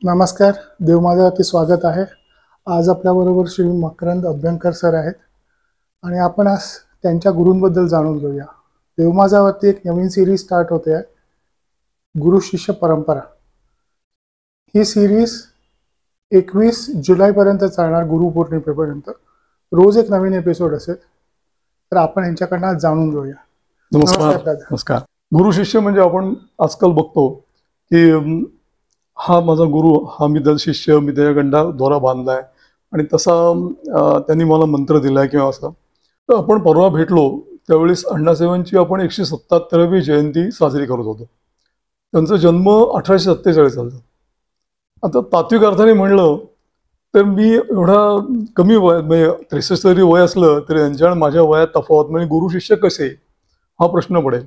नमस्कार, देव माझ्यावरती स्वागत आहे. आज आपल्याबरोबर श्री मकरंद अभ्यंकर सर आहेत आणि आपण आज त्यांच्या गुरूंबद्दल जाणून घेऊया. देव माझ्यावरती एक नवीन सिरीज स्टार्ट होते आहे, गुरु शिष्य परंपरा. ही सिरीज 21 जुलैपर्यंत चालणार, गुरुपौर्णिमेपर्यंत. रोज एक नवीन एपिसोड असेल. तर आपण यांच्याकडनं आज जाणून घेऊया. नमस्कार. नमस्कार. गुरु शिष्य म्हणजे आपण आजकाल बघतो की हा माझा गुरु, हा मी त्याचा शिष्य, मी त्याच्याकडं दोरा बांधलाय आणि तसा त्यांनी मला मंत्र दिलाय किंवा असं. तर आपण परवा भेटलो त्यावेळेस अण्णासाहेबांची आपण 177वी जयंती साजरी करत होतो. त्यांचा जन्म 1847 झाला. आता तात्विक अर्थाने म्हणलं तर मी एवढा कमी वय, म्हणजे 63 जरी वय असलं तरी त्यांच्या आणि माझ्या वयात तफावत, म्हणजे गुरु शिष्य कसे हा प्रश्न पडेल.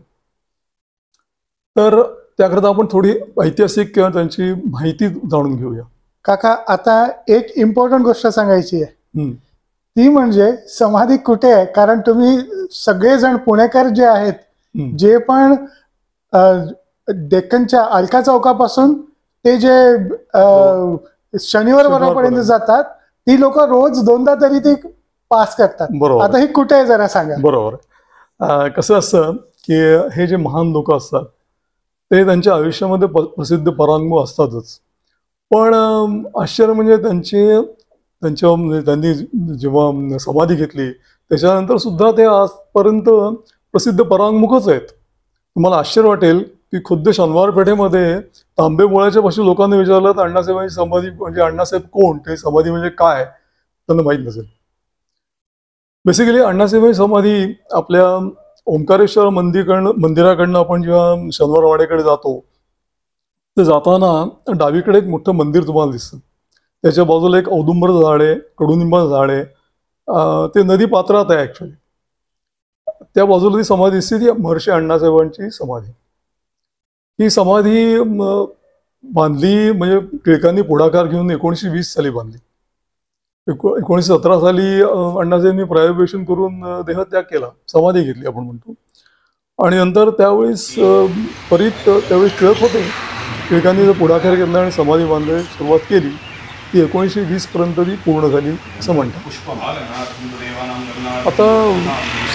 तर त्याकरता आपण थोडी ऐतिहासिक किंवा त्यांची माहिती जाणून घेऊया. काका, आता एक इम्पॉर्टंट गोष्ट सांगायची आहे, ती म्हणजे समाधी कुठे आहे. कारण तुम्ही सगळेजण पुणेकर जे आहेत, जे पण डेक्कनच्या अलका चौकापासून ते जे शनिवार वारापर्यंत जातात, ती लोक रोज दोनदा तरी ती पास करतात. बरोबर. आता ही कुठे आहे जरा सांगा. बरोबर. कसं असतं की हे जे महान लोक असतात ते त्यांच्या आयुष्यामध्ये प्रसिद्ध परांगमू असतातच. पण आश्चर्य म्हणजे त्यांनी जेव्हा समाधी घेतली त्याच्यानंतर सुद्धा ते आजपर्यंत प्रसिद्ध परांगमुखच आहेत. तुम्हाला आश्चर्य वाटेल की खुद्द शनिवार पेठेमध्ये तांबेबोळ्याच्या पाशी लोकांना विचारलं तर अण्णासाहेबांची समाधी म्हणजे अण्णासाहेब कोण, ते समाधी म्हणजे काय त्यांना माहीत नसेल. बेसिकली अण्णासाहेबांची समाधी आपल्या ओंकारेश्वर मंदिराकडनं आपण जेव्हा शनिवार वाड्याकडे जातो तर जाताना डावीकडे एक मोठं मंदिर तुम्हाला दिसतं. त्याच्या बाजूला एक औदुंबर झाड आहे, कडुनिंबाचं झाड आहे. ते नदी पात्रात आहे ॲक्च्युली. त्या बाजूला ती समाधी दिसते, ती महर्षी अण्णासाहेबांची समाधी. ही समाधी बांधली म्हणजे टिळकांनी पुढाकार घेऊन 1920 साली बांधली. 1917 साली अण्णासाहेबांनी प्रायोपेशन करून देहत्याग केला, समाधी घेतली आपण म्हणतो. आणि नंतर त्यावेळेस त्यावेळेस टिळक होते, टिळकांनी जर पुढाकार घेतला आणि समाधी बांधायला सुरुवात केली ती 1920 पर्यंत ती पूर्ण झाली असं म्हणतात. आता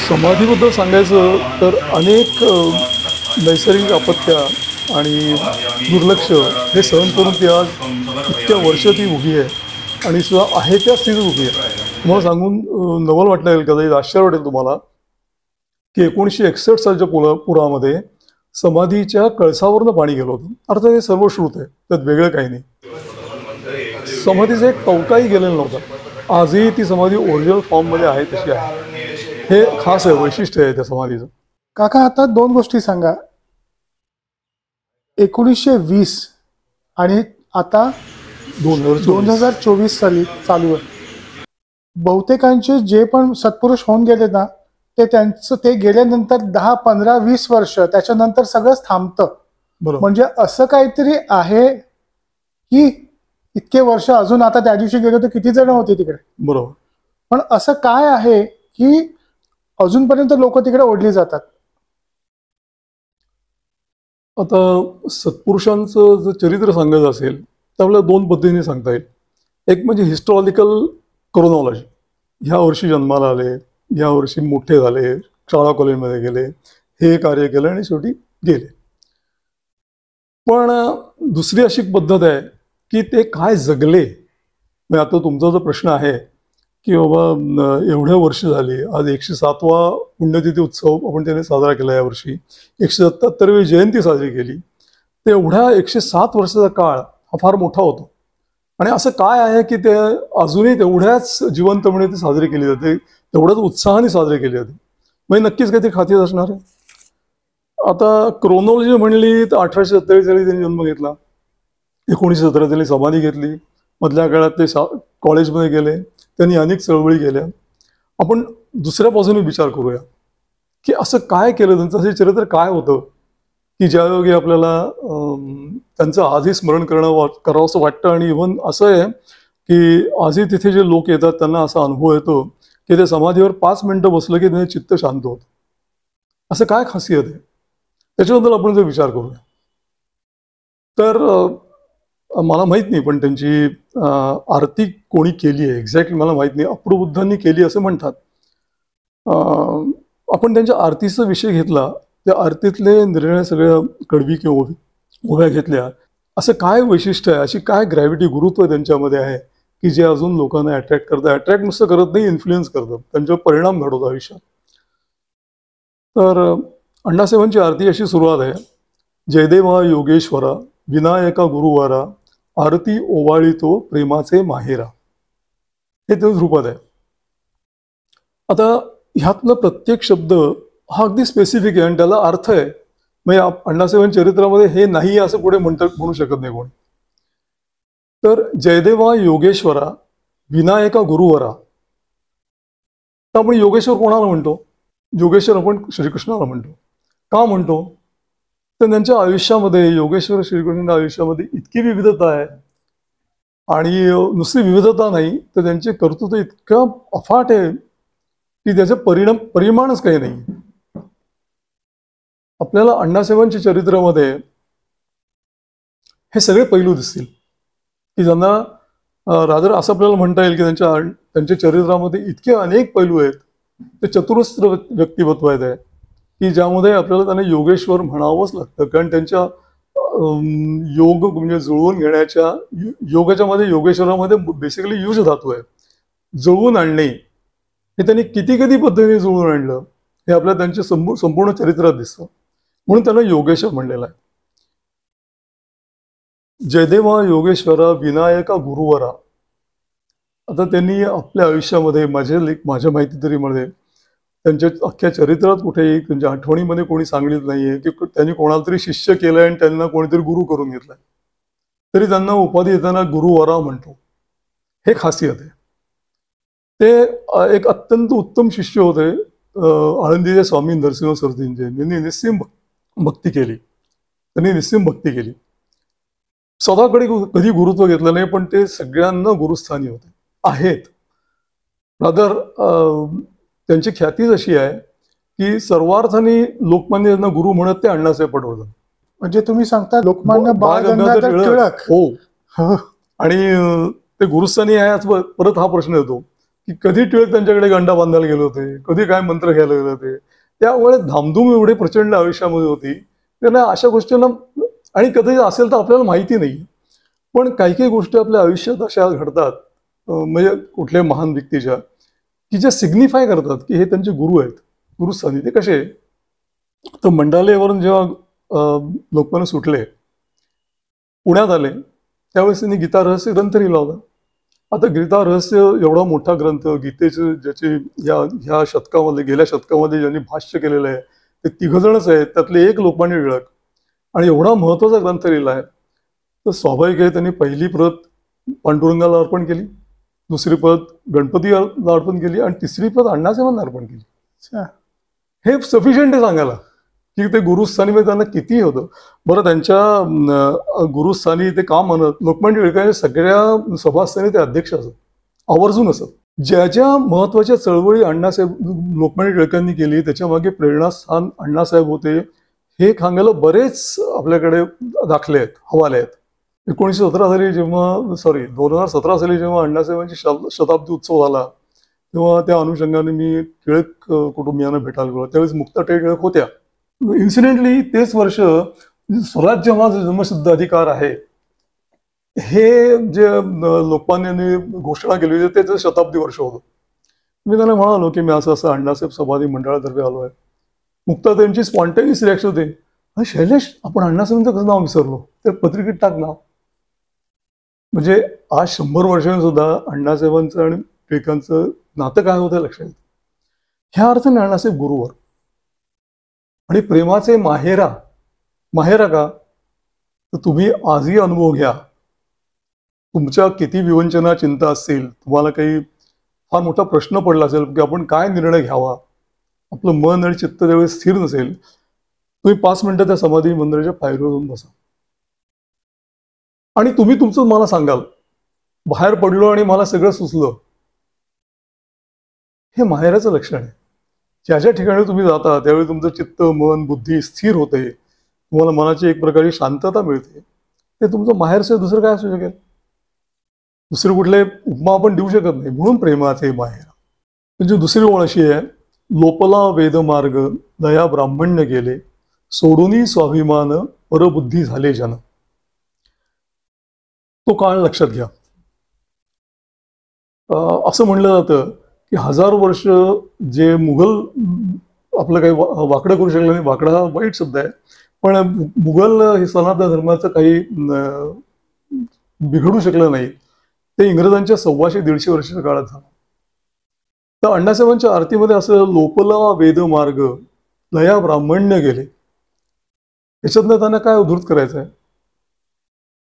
समाधीबद्दल सांगायचं तर अनेक नैसर्गिक आपत्त्या आणि दुर्लक्ष हे सहन करून ती आज इतक्या वर्ष ती उभी आहे आणि सुद्धा आहे त्या स्थितीत उभी आहे. तुम्हाला सांगून नवल वाटलं येईल, कदाचित आश्चर्य वाटेल तुम्हाला की 1961 सालच्या पुरामध्ये समाधीच्या कळसावरनं पाणी गेलं होतं. अर्थात हे सर्व श्रुत आहे, त्यात वेगळं काही नाही. समाधीचा एक टवकाही गेलेला नव्हता. आजही ती समाधी ओरिजिनल फॉर्ममध्ये आहे तशी आहे. हे खास आहे, वैशिष्ट्य आहे त्या समाधीचं. काका, आता दोन गोष्टी सांगा. 1920 आणि आता 2024 साली चालू आहे. बहुतेकांचे जे पण सत्पुरुष होऊन गेले ना, ते गेल्यानंतर 10, 15, 20 वर्ष त्याच्यानंतर सगळंच थांबतं. म्हणजे असं काहीतरी आहे की इतके वर्ष अजून, आता त्या दिवशी गेलो तर किती जण होते तिकडे. बरोबर. पण असं काय आहे की अजूनपर्यंत लोक तिकडे ओढली जातात. आता सत्पुरुषांचं जर चरित्र सांगायचं असेल तर आपल्याला दोन पद्धतीने सांगता येईल. एक म्हणजे हिस्टॉरिकल क्रोनॉलॉजी. ह्या वर्षी जन्माला आले, ह्या वर्षी मोठे झाले, शाळा कॉलेजमध्ये गेले, हे कार्य केलं आणि शेवटी गेले. पण दुसरी अशी पद्धत आहे की ते काय जगले. म्हणजे आता तुमचा जो प्रश्न आहे की बाबा एवढ्या वर्ष झाली, आज 107वा पुण्यतिथी उत्सव आपण त्याने साजरा केला. यावर्षी 177वी जयंती साजरी केली. तर एवढ्या 107 वर्षाचा काळ हा फार मोठा होतो. आणि असं काय आहे की ते अजूनही तेवढ्याच जिवंतपणे ती साजरी केली जाते, तेवढ्याच उत्साहाने साजरी केली जाते. म्हणजे नक्कीच काहीतरी खासियत असणार आहे. आता क्रोनॉलॉजी म्हणली तर 1847 साली त्यांनी जन्म घेतला, 1917 त्यांनी समाधी घेतली, मधल्या काळात ते कॉलेजमध्ये गेले, त्यांनी अनेक चळवळी केल्या. आपण दुसऱ्या बाजूने विचार करूया की असं काय केलं, त्यांचं असे चरित्र काय होतं की ज्यायोगे आपल्याला त्यांचं आजही स्मरण करावं असं वाटतं. आणि इव्हन असं आहे की आजही तिथे जे लोक येतात त्यांना असा अनुभव येतो की त्या समाधीवर 5 मिनिटं बसलं की त्यांचे चित्त शांत होतं. असं काय खासियत आहे त्याच्याबद्दल आपण जर विचार करूया तर मला माहीत नाही, पण त्यांची आरती कोणी केली आहे एक्झॅक्टली मला माहीत नाही. अप्रूबुद्धांनी केली असं म्हणतात. आपण त्यांच्या आरतीचा विषय घेतला, त्या आरतीतले निर्णय सगळ्या कडवी किंवा उभ्या घेतल्या. असं काय वैशिष्ट्य आहे, अशी काय ग्रॅव्हिटी, गुरुत्व त्यांच्यामध्ये आहे की जे अजून लोकांना अट्रॅक्ट करतं. अट्रॅक्ट नुसतं करत नाही, इन्फ्लुएन्स करतं, त्यांच्यावर परिणाम घडवतो आयुष्यात. तर अण्णासाहेबांची आरती अशी सुरुवात आहे. जयदेवा योगेश्वरा विनायका गुरुवारा आरती ओवाळितो प्रेमाचे माहेरा. हे तेच रूपात आहे. आता ह्यातलं प्रत्येक शब्द हा अगदी स्पेसिफिक आहे आणि त्याला अर्थ आहे. म्हणजे अण्णासाहेबांच्या चरित्रामध्ये हे नाही असं पुढे म्हणू शकत नाही कोण. तर जयदेवा योगेश्वरा विनायका गुरुवरा. तर आपण योगेश्वर कोणाला म्हणतो? योगेश्वर आपण श्रीकृष्णाला म्हणतो. का म्हणतो? तर त्यांच्या आयुष्यामध्ये, योगेश्वर श्रीकृष्णाच्या आयुष्यामध्ये इतकी विविधता आहे. आणि नुसती विविधता नाही, तर त्यांचे कर्तृत्व इतकं अफाट आहे की त्याचे परिमाणच काही नाही. आपल्याला अण्णासाहेबांच्या चरित्रामध्ये हे सगळे पैलू दिसतील की ज्यांना रादर असं आपल्याला म्हणता येईल की त्यांच्या चरित्रामध्ये इतके अनेक पैलू आहेत. ते चतुरस्र व्यक्तिमत्व आहेत की ज्यामध्ये आपल्याला त्यांना योगेश्वर म्हणावंच लागतं. कारण त्यांच्या योग म्हणजे जुळवून घेण्याच्या, योगाच्या मध्ये योगेश्वरामध्ये बेसिकली युज धातू आहे. जुळवून आणणे हे त्यांनी किती पद्धतीने जुळवून आणलं हे आपल्याला त्यांच्या संपूर्ण चरित्रात दिसतं. म्हणून त्यांना योगेश्वर म्हणलेला आहे. जयदेवा योगेश्वरा विनायका गुरुवरा. आता त्यांनी आपल्या आयुष्यामध्ये, माझ्या माहिती तरी मध्ये त्यांच्या अख्ख्या चरित्रात कुठेही त्यांच्या आठवणीमध्ये कोणी सांगितलं नाहीये की त्यांनी कोणाला तरी शिष्य केलंय आणि त्यांना कोणीतरी गुरु करून घेतलाय. तरी त्यांना उपाधी देताना गुरुवरा म्हणतो. हे खासियत आहे. ते एक अत्यंत उत्तम शिष्य होते आळंदीचे स्वामी नरसिंह सरतींचे. त्यांनी निस्सीम भक्ती केली. स्वतःकडे कधी गुरुत्व घेतलं नाही, पण ते सगळ्यांना गुरुस्थानी होते आहेत. रादर त्यांची ख्यातीच अशी आहे की सर्वार्थाने लोकमान्य यांना गुरु म्हणत ते अण्णासाहेब पटवर्धन. म्हणजे तुम्ही सांगता लोकमान्य बाळ गंगाधर टिळक. हो. आणि ते गुरुस्थानी आहे परत हा प्रश्न येतो की कधी टिळक त्यांच्याकडे गंडा बांधायला गेले होते, कधी काय मंत्र घ्यायला गेले होते. त्यामुळे धामधूम एवढी प्रचंड आयुष्यामध्ये होती. त्यांना अशा गोष्टींना, आणि कधी असेल तर आपल्याला माहिती नाही, पण काही गोष्टी आपल्या आयुष्यात अशा घडतात म्हणजे कुठल्याही महान व्यक्तीच्या की जे सिग्निफाय करतात की हे त्यांचे गुरु आहेत, गुरुस्थानी. ते कसे? तर मंडालेवरून जेव्हा लोकमान्य सुटले, पुण्यात आले, त्यावेळेस त्यांनी गीता रहस्य ग्रंथ लिहिला होता. आता गीता रहस्य एवढा मोठा ग्रंथ, गीतेचे ज्याचे ह्या शतकामध्ये, गेल्या शतकामध्ये ज्यांनी भाष्य केलेलं आहे ते 3 जणच आहेत. त्यातले एक लोकमान्य टिळक. आणि एवढा महत्वाचा ग्रंथ लिहिला आहे, तर स्वाभाविक आहे त्यांनी पहिली प्रत पांडुरंगाला अर्पण केली, दुसरी प्रत गणपतीला अर्पण केली आणि तिसरी प्रत अण्णासाहेबांना अर्पण केली. हे सफिशियंट आहे सांगायला की ते गुरुस्थानी मध्ये त्यांना किती होतं. बरं, त्यांच्या गुरुस्थानी ते का म्हणत? लोकमान्य टिळकांच्या सगळ्या सभास्थानी ते अध्यक्ष असत, आवर्जून असत. ज्या ज्या महत्वाच्या चळवळी लोकमान्य टिळकांनी केली त्याच्या मागे प्रेरणास्थान अण्णासाहेब होते हे सांगायला बरेच आपल्याकडे दाखले आहेत, हवाले आहेत. 1917 साली जेव्हा 2017 साली जेव्हा अण्णासाहेबांची शताब्दी उत्सव झाला तेव्हा त्या अनुषंगाने मी टिळक कुटुंबियांना भेटायला गेलो. त्यावेळेस मुक्ता टिळक होत्या. इन्सिडेंटली तेच वर्ष स्वराज्य हा जन्मसिद्ध अधिकार आहे हे जे लोकमान्यांनी घोषणा केली होती त्याचं शताब्दी वर्ष होतं. मी त्यांना म्हणालो की मी असं अण्णासाहेब समाधी मंडळातर्फे आलो आहे. मुक्ता त्यांची स्पॉन्टेनियस रिॲक्शन होते, शैलेश आपण अण्णासाहेबांचं कसं नाव विसरलो, तर पत्रिकेत टाक नाव. म्हणजे आज 100 वर्षांनी सुद्धा अण्णासाहेबांचं आणि टिळकांचं नातं काय होतं लक्षात येतं. ह्या अर्थाने अण्णासाहेब गुरुवर. आणि प्रेमाचे माहेरा. माहेरा का? तर तुम्ही आजही अनुभव घ्या. तुमच्या किती विवंचना चिंता असतील, तुम्हाला काही फार मोठा प्रश्न पडला असेल की आपण काय निर्णय घ्यावा, आपलं मन आणि चित्त त्यावेळेस स्थिर नसेल, तुम्ही 5 मिनिटं त्या समाधी मंदिराच्या पायरीवर जाऊन बसा आणि तुम्ही तुमचं मला सांगाल, बाहेर पडलो आणि मला सगळं सुचलं. हे माहेराचं लक्षण आहे. ज्या ज्या ठिकाणी तुम्ही जाता त्यावेळी तुमचं चित्त, मन, बुद्धी स्थिर होते, तुम्हाला मनाची एक प्रकारची शांतता मिळते. ते तुमचं माहेरचं दुसरं काय असू शकेल? दुसरे कुठले उपमा आपण देऊ शकत नाही, म्हणून प्रेमाचे माहेर. म्हणजे दुसरी ओळ अशी आहे, लोपला वेदमार्ग दया ब्राह्मण्य गेले, सोडूनी स्वाभिमान परबुद्धी झाले जन. तो काळ लक्षात घ्या. असं म्हणलं जातं की 1000 वर्ष जे मुघल आपलं काही वाकडं करू शकलं नाही, वाकडा हा वाईट शब्द आहे, पण मुघल हे सनातन धर्माचं काही बिघडू शकलं नाही, ते इंग्रजांच्या 125-150 वर्षाच्या काळात झालं. तर अण्णासाहेबांच्या आरतीमध्ये असं लोपला वेदमार्ग लया ब्राह्मण्य गेले, याच्यातनं त्यांना काय उद्धृत करायचं आहे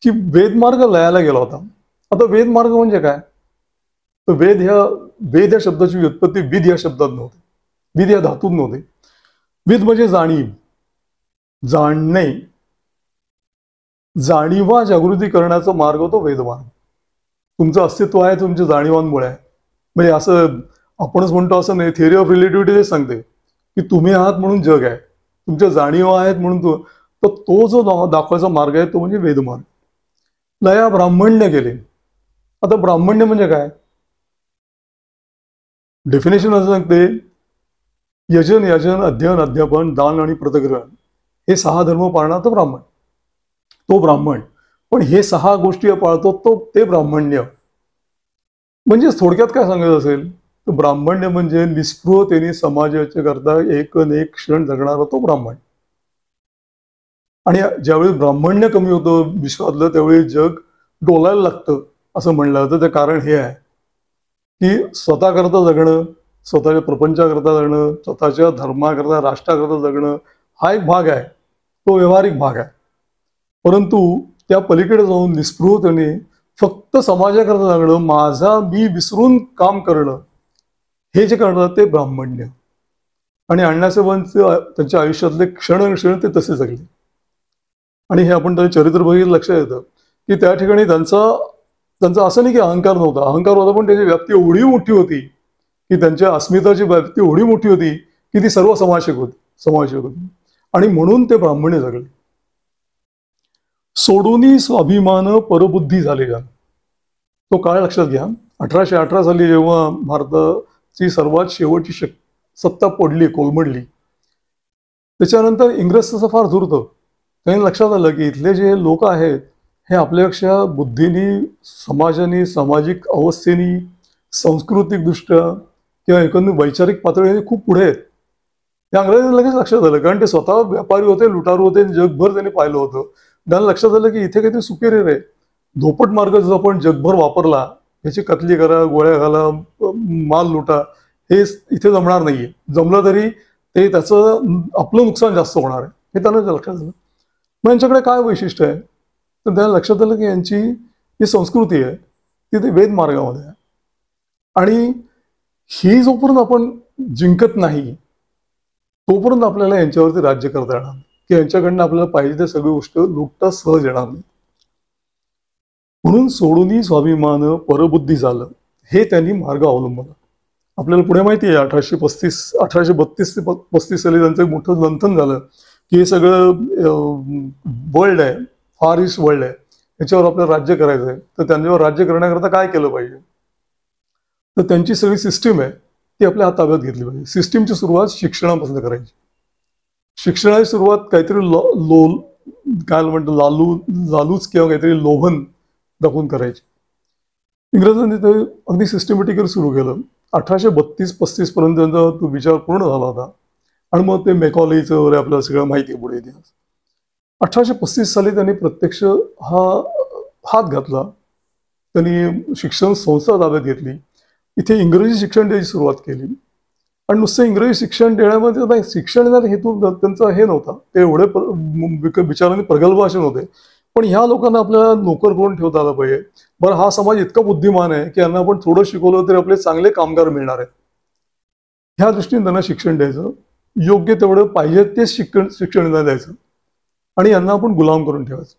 की वेदमार्ग लयाला गेला होता. आता वेदमार्ग म्हणजे काय? तर वेद या शब्दाची व्युत्पत्ती विद या शब्दात नव्हती, विद या धातूत नव्हती. विद म्हणजे जाणीव, जाणणे, जाणीवा जागृती करण्याचा मार्ग तो वेदमार्ग. तुमचं अस्तित्व आहे तुमच्या जाणीवांमुळे आहे. म्हणजे असं आपणच म्हणतो असं नाही, थिअरी ऑफ रिलेटिव्हिटी ते सांगते की तुम्ही आहात म्हणून जग आहे, तुमच्या जाणीवा आहेत म्हणून तर तो जो दाखवायचा मार्ग आहे तो म्हणजे वेदमार्ग. लया ब्राह्मण्य गेले. आता ब्राह्मण्य म्हणजे काय? डेफिनेशन असं सांगते, यजन याजन अध्ययन अध्यापन दान आणि प्रतग्रहण हे 6 धर्म पाळणार तो ब्राह्मण, तो ब्राह्मण. पण हे 6 गोष्टी पाळतो ते ब्राह्मण्य. म्हणजे थोडक्यात काय सांगायचं असेल तर ब्राह्मण्य म्हणजे निस्पृहतेने समाजाच्या करता एक क्षण जगणारा तो ब्राह्मण. आणि ज्यावेळी ब्राह्मण्य कमी होतं विश्वातलं त्यावेळी जग डोलायला लागतं असं म्हणलं जातं. ते कारण हे आहे की स्वतःकरता जगणं, स्वतःच्या प्रपंचाकरता जगणं, स्वतःच्या धर्माकरता राष्ट्राकरता जगणं हा एक भाग आहे, तो व्यवहारिक भाग आहे. परंतु त्या पलीकडे जाऊन निस्पृहतेने फक्त समाजाकरता जगणं, माझा मी विसरून काम करणं, हे जे करतात ते ब्राह्मण्य. आणि अण्णासाहेबांचं त्यांच्या आयुष्यातले क्षण ते तसे जगले. आणि हे आपण त्याचं चरित्र बघितलं लक्षात येतं की त्या ठिकाणी त्यांचा असं नाही की अहंकार नव्हता, अहंकार होता, पण त्याची व्याप्ती एवढी मोठी होती की त्यांच्या अस्मिताची व्याप्ती एवढी मोठी होती की ती सर्व समावेशक होती. आणि म्हणून ते ब्राह्मण्य जगले. सोडूनी स्वाभिमान परबुद्धी झाले का, तो काळ लक्षात घ्या. 1818 साली जेव्हा भारताची सर्वात शेवटची सत्ता पडली, कोलमडली, त्याच्यानंतर इंग्रज तसं फार धूर्त. त्यांनी लक्षात आलं की इथले जे लोक आहेत हे आपल्यापेक्षा बुद्धीनी, समाजाने, सामाजिक अवस्थेनी, सांस्कृतिकदृष्ट्या किंवा एकंदर वैचारिक पातळीने खूप पुढे आहेत. त्या इंग्रजांना लगेच लक्षात आलं, कारण ते स्वतः व्यापारी होते, लुटारू होते, जगभर त्यांनी पाहिलं होतं. त्यांना लक्षात आलं की इथे काहीतरी सुपेरियर आहे. धोपट मार्ग जो आपण जगभर वापरला, याची कतली करा, गोळ्या घाला, माल लुटा, हे इथे जमणार नाहीये. जमलं तरी ते त्याचं आपलं नुकसान जास्त होणार आहे, हे त्यांना लक्षात आलं. मग यांच्याकडे काय वैशिष्ट्य आहे? तर त्याला लक्षात आलं की यांची जी संस्कृती आहे ती ते वेद मार्गामध्ये आहे. आणि ही जोपर्यंत आपण जिंकत नाही तोपर्यंत आपल्याला यांच्यावरती राज्य करता येणार नाही, की यांच्याकडनं आपल्याला पाहिजे ते सगळी गोष्ट लुटता सहज येणार नाही. म्हणून सोडूनी स्वाभिमान परबुद्धी झालं, हे त्यांनी मार्ग अवलंबला. आपल्याला पुढे माहिती आहे 1832 ते 35 साली त्यांचं एक मोठं मंथन झालं की हे सगळं वर्ल्ड आहे, फार ईस्ट वर्ल्ड आहे, याच्यावर आपल्याला राज्य करायचं आहे. तर त्यांच्यावर राज्य करण्याकरता काय केलं पाहिजे? तर त्यांची सगळी सिस्टीम आहे ती आपल्या ताब्यात घेतली पाहिजे. सिस्टीमची सुरुवात शिक्षणापासून करायची. शिक्षणाची सुरुवात काहीतरी काय म्हणतो लालूच किंवा काहीतरी लोभन दाखवून करायची. इंग्रजांनी ते अगदी सिस्टमॅटिकली सुरू केलं. 1832-35 पर्यंत त्यांचा तो विचार पूर्ण झाला होता. आणि मग ते मेकॉलेचं वगैरे आपल्याला सगळं माहिती आहे पुढे इतिहास. 1835 साली त्यांनी प्रत्यक्ष हा हात घातला. त्यांनी शिक्षण संस्था ताब्यात घेतली. इथे इंग्रजी शिक्षण द्यायची सुरुवात केली. आणि नुसतं इंग्रजी शिक्षण देण्यामध्ये शिक्षण देण्याचा हेतू त्यांचा हे नव्हता, ते एवढे विचारांनी प्रगल्भ असे नव्हते. पण ह्या लोकांना आपल्याला नोकर करून ठेवता आला पाहिजे. बरं, हा समाज इतका बुद्धिमान आहे की यांना आपण थोडं शिकवलं तरी आपले चांगले कामगार मिळणार आहेत. ह्या दृष्टीने त्यांना शिक्षण द्यायचं, योग्य तेवढं पाहिजे तेच शिक्षण द्यायचं आणि यांना आपण गुलाम करून ठेवायचं.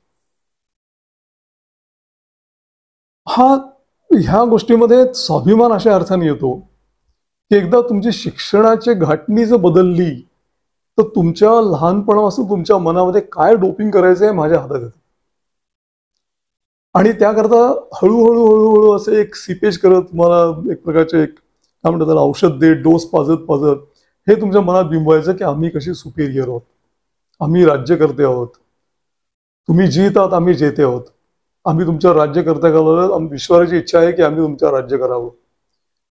ह्या गोष्टीमध्ये स्वाभिमान अशा अर्थाने येतो की एकदा तुमची शिक्षणाची घाटणी जर बदलली तर तुमच्या लहानपणापासून तुमच्या मनामध्ये काय डोपिंग करायचं आहे माझ्या हातात येतं. आणि त्याकरता हळूहळू हळूहळू असं एक सिपेज करत तुम्हाला एक प्रकारचे एक काय म्हणतात त्याला औषध देत डोस पाजत पाजत हे तुमच्या मनात बिंबवायचं की आम्ही कशी सुपेरियर आहोत, आम्ही राज्यकर्ते आहोत, तुम्ही जीत आहात आम्ही जेते आहोत, आम्ही तुमच्या राज्यकर्त्या घालवलं, विश्वाची इच्छा आहे की आम्ही तुमच्या राज्य करावं.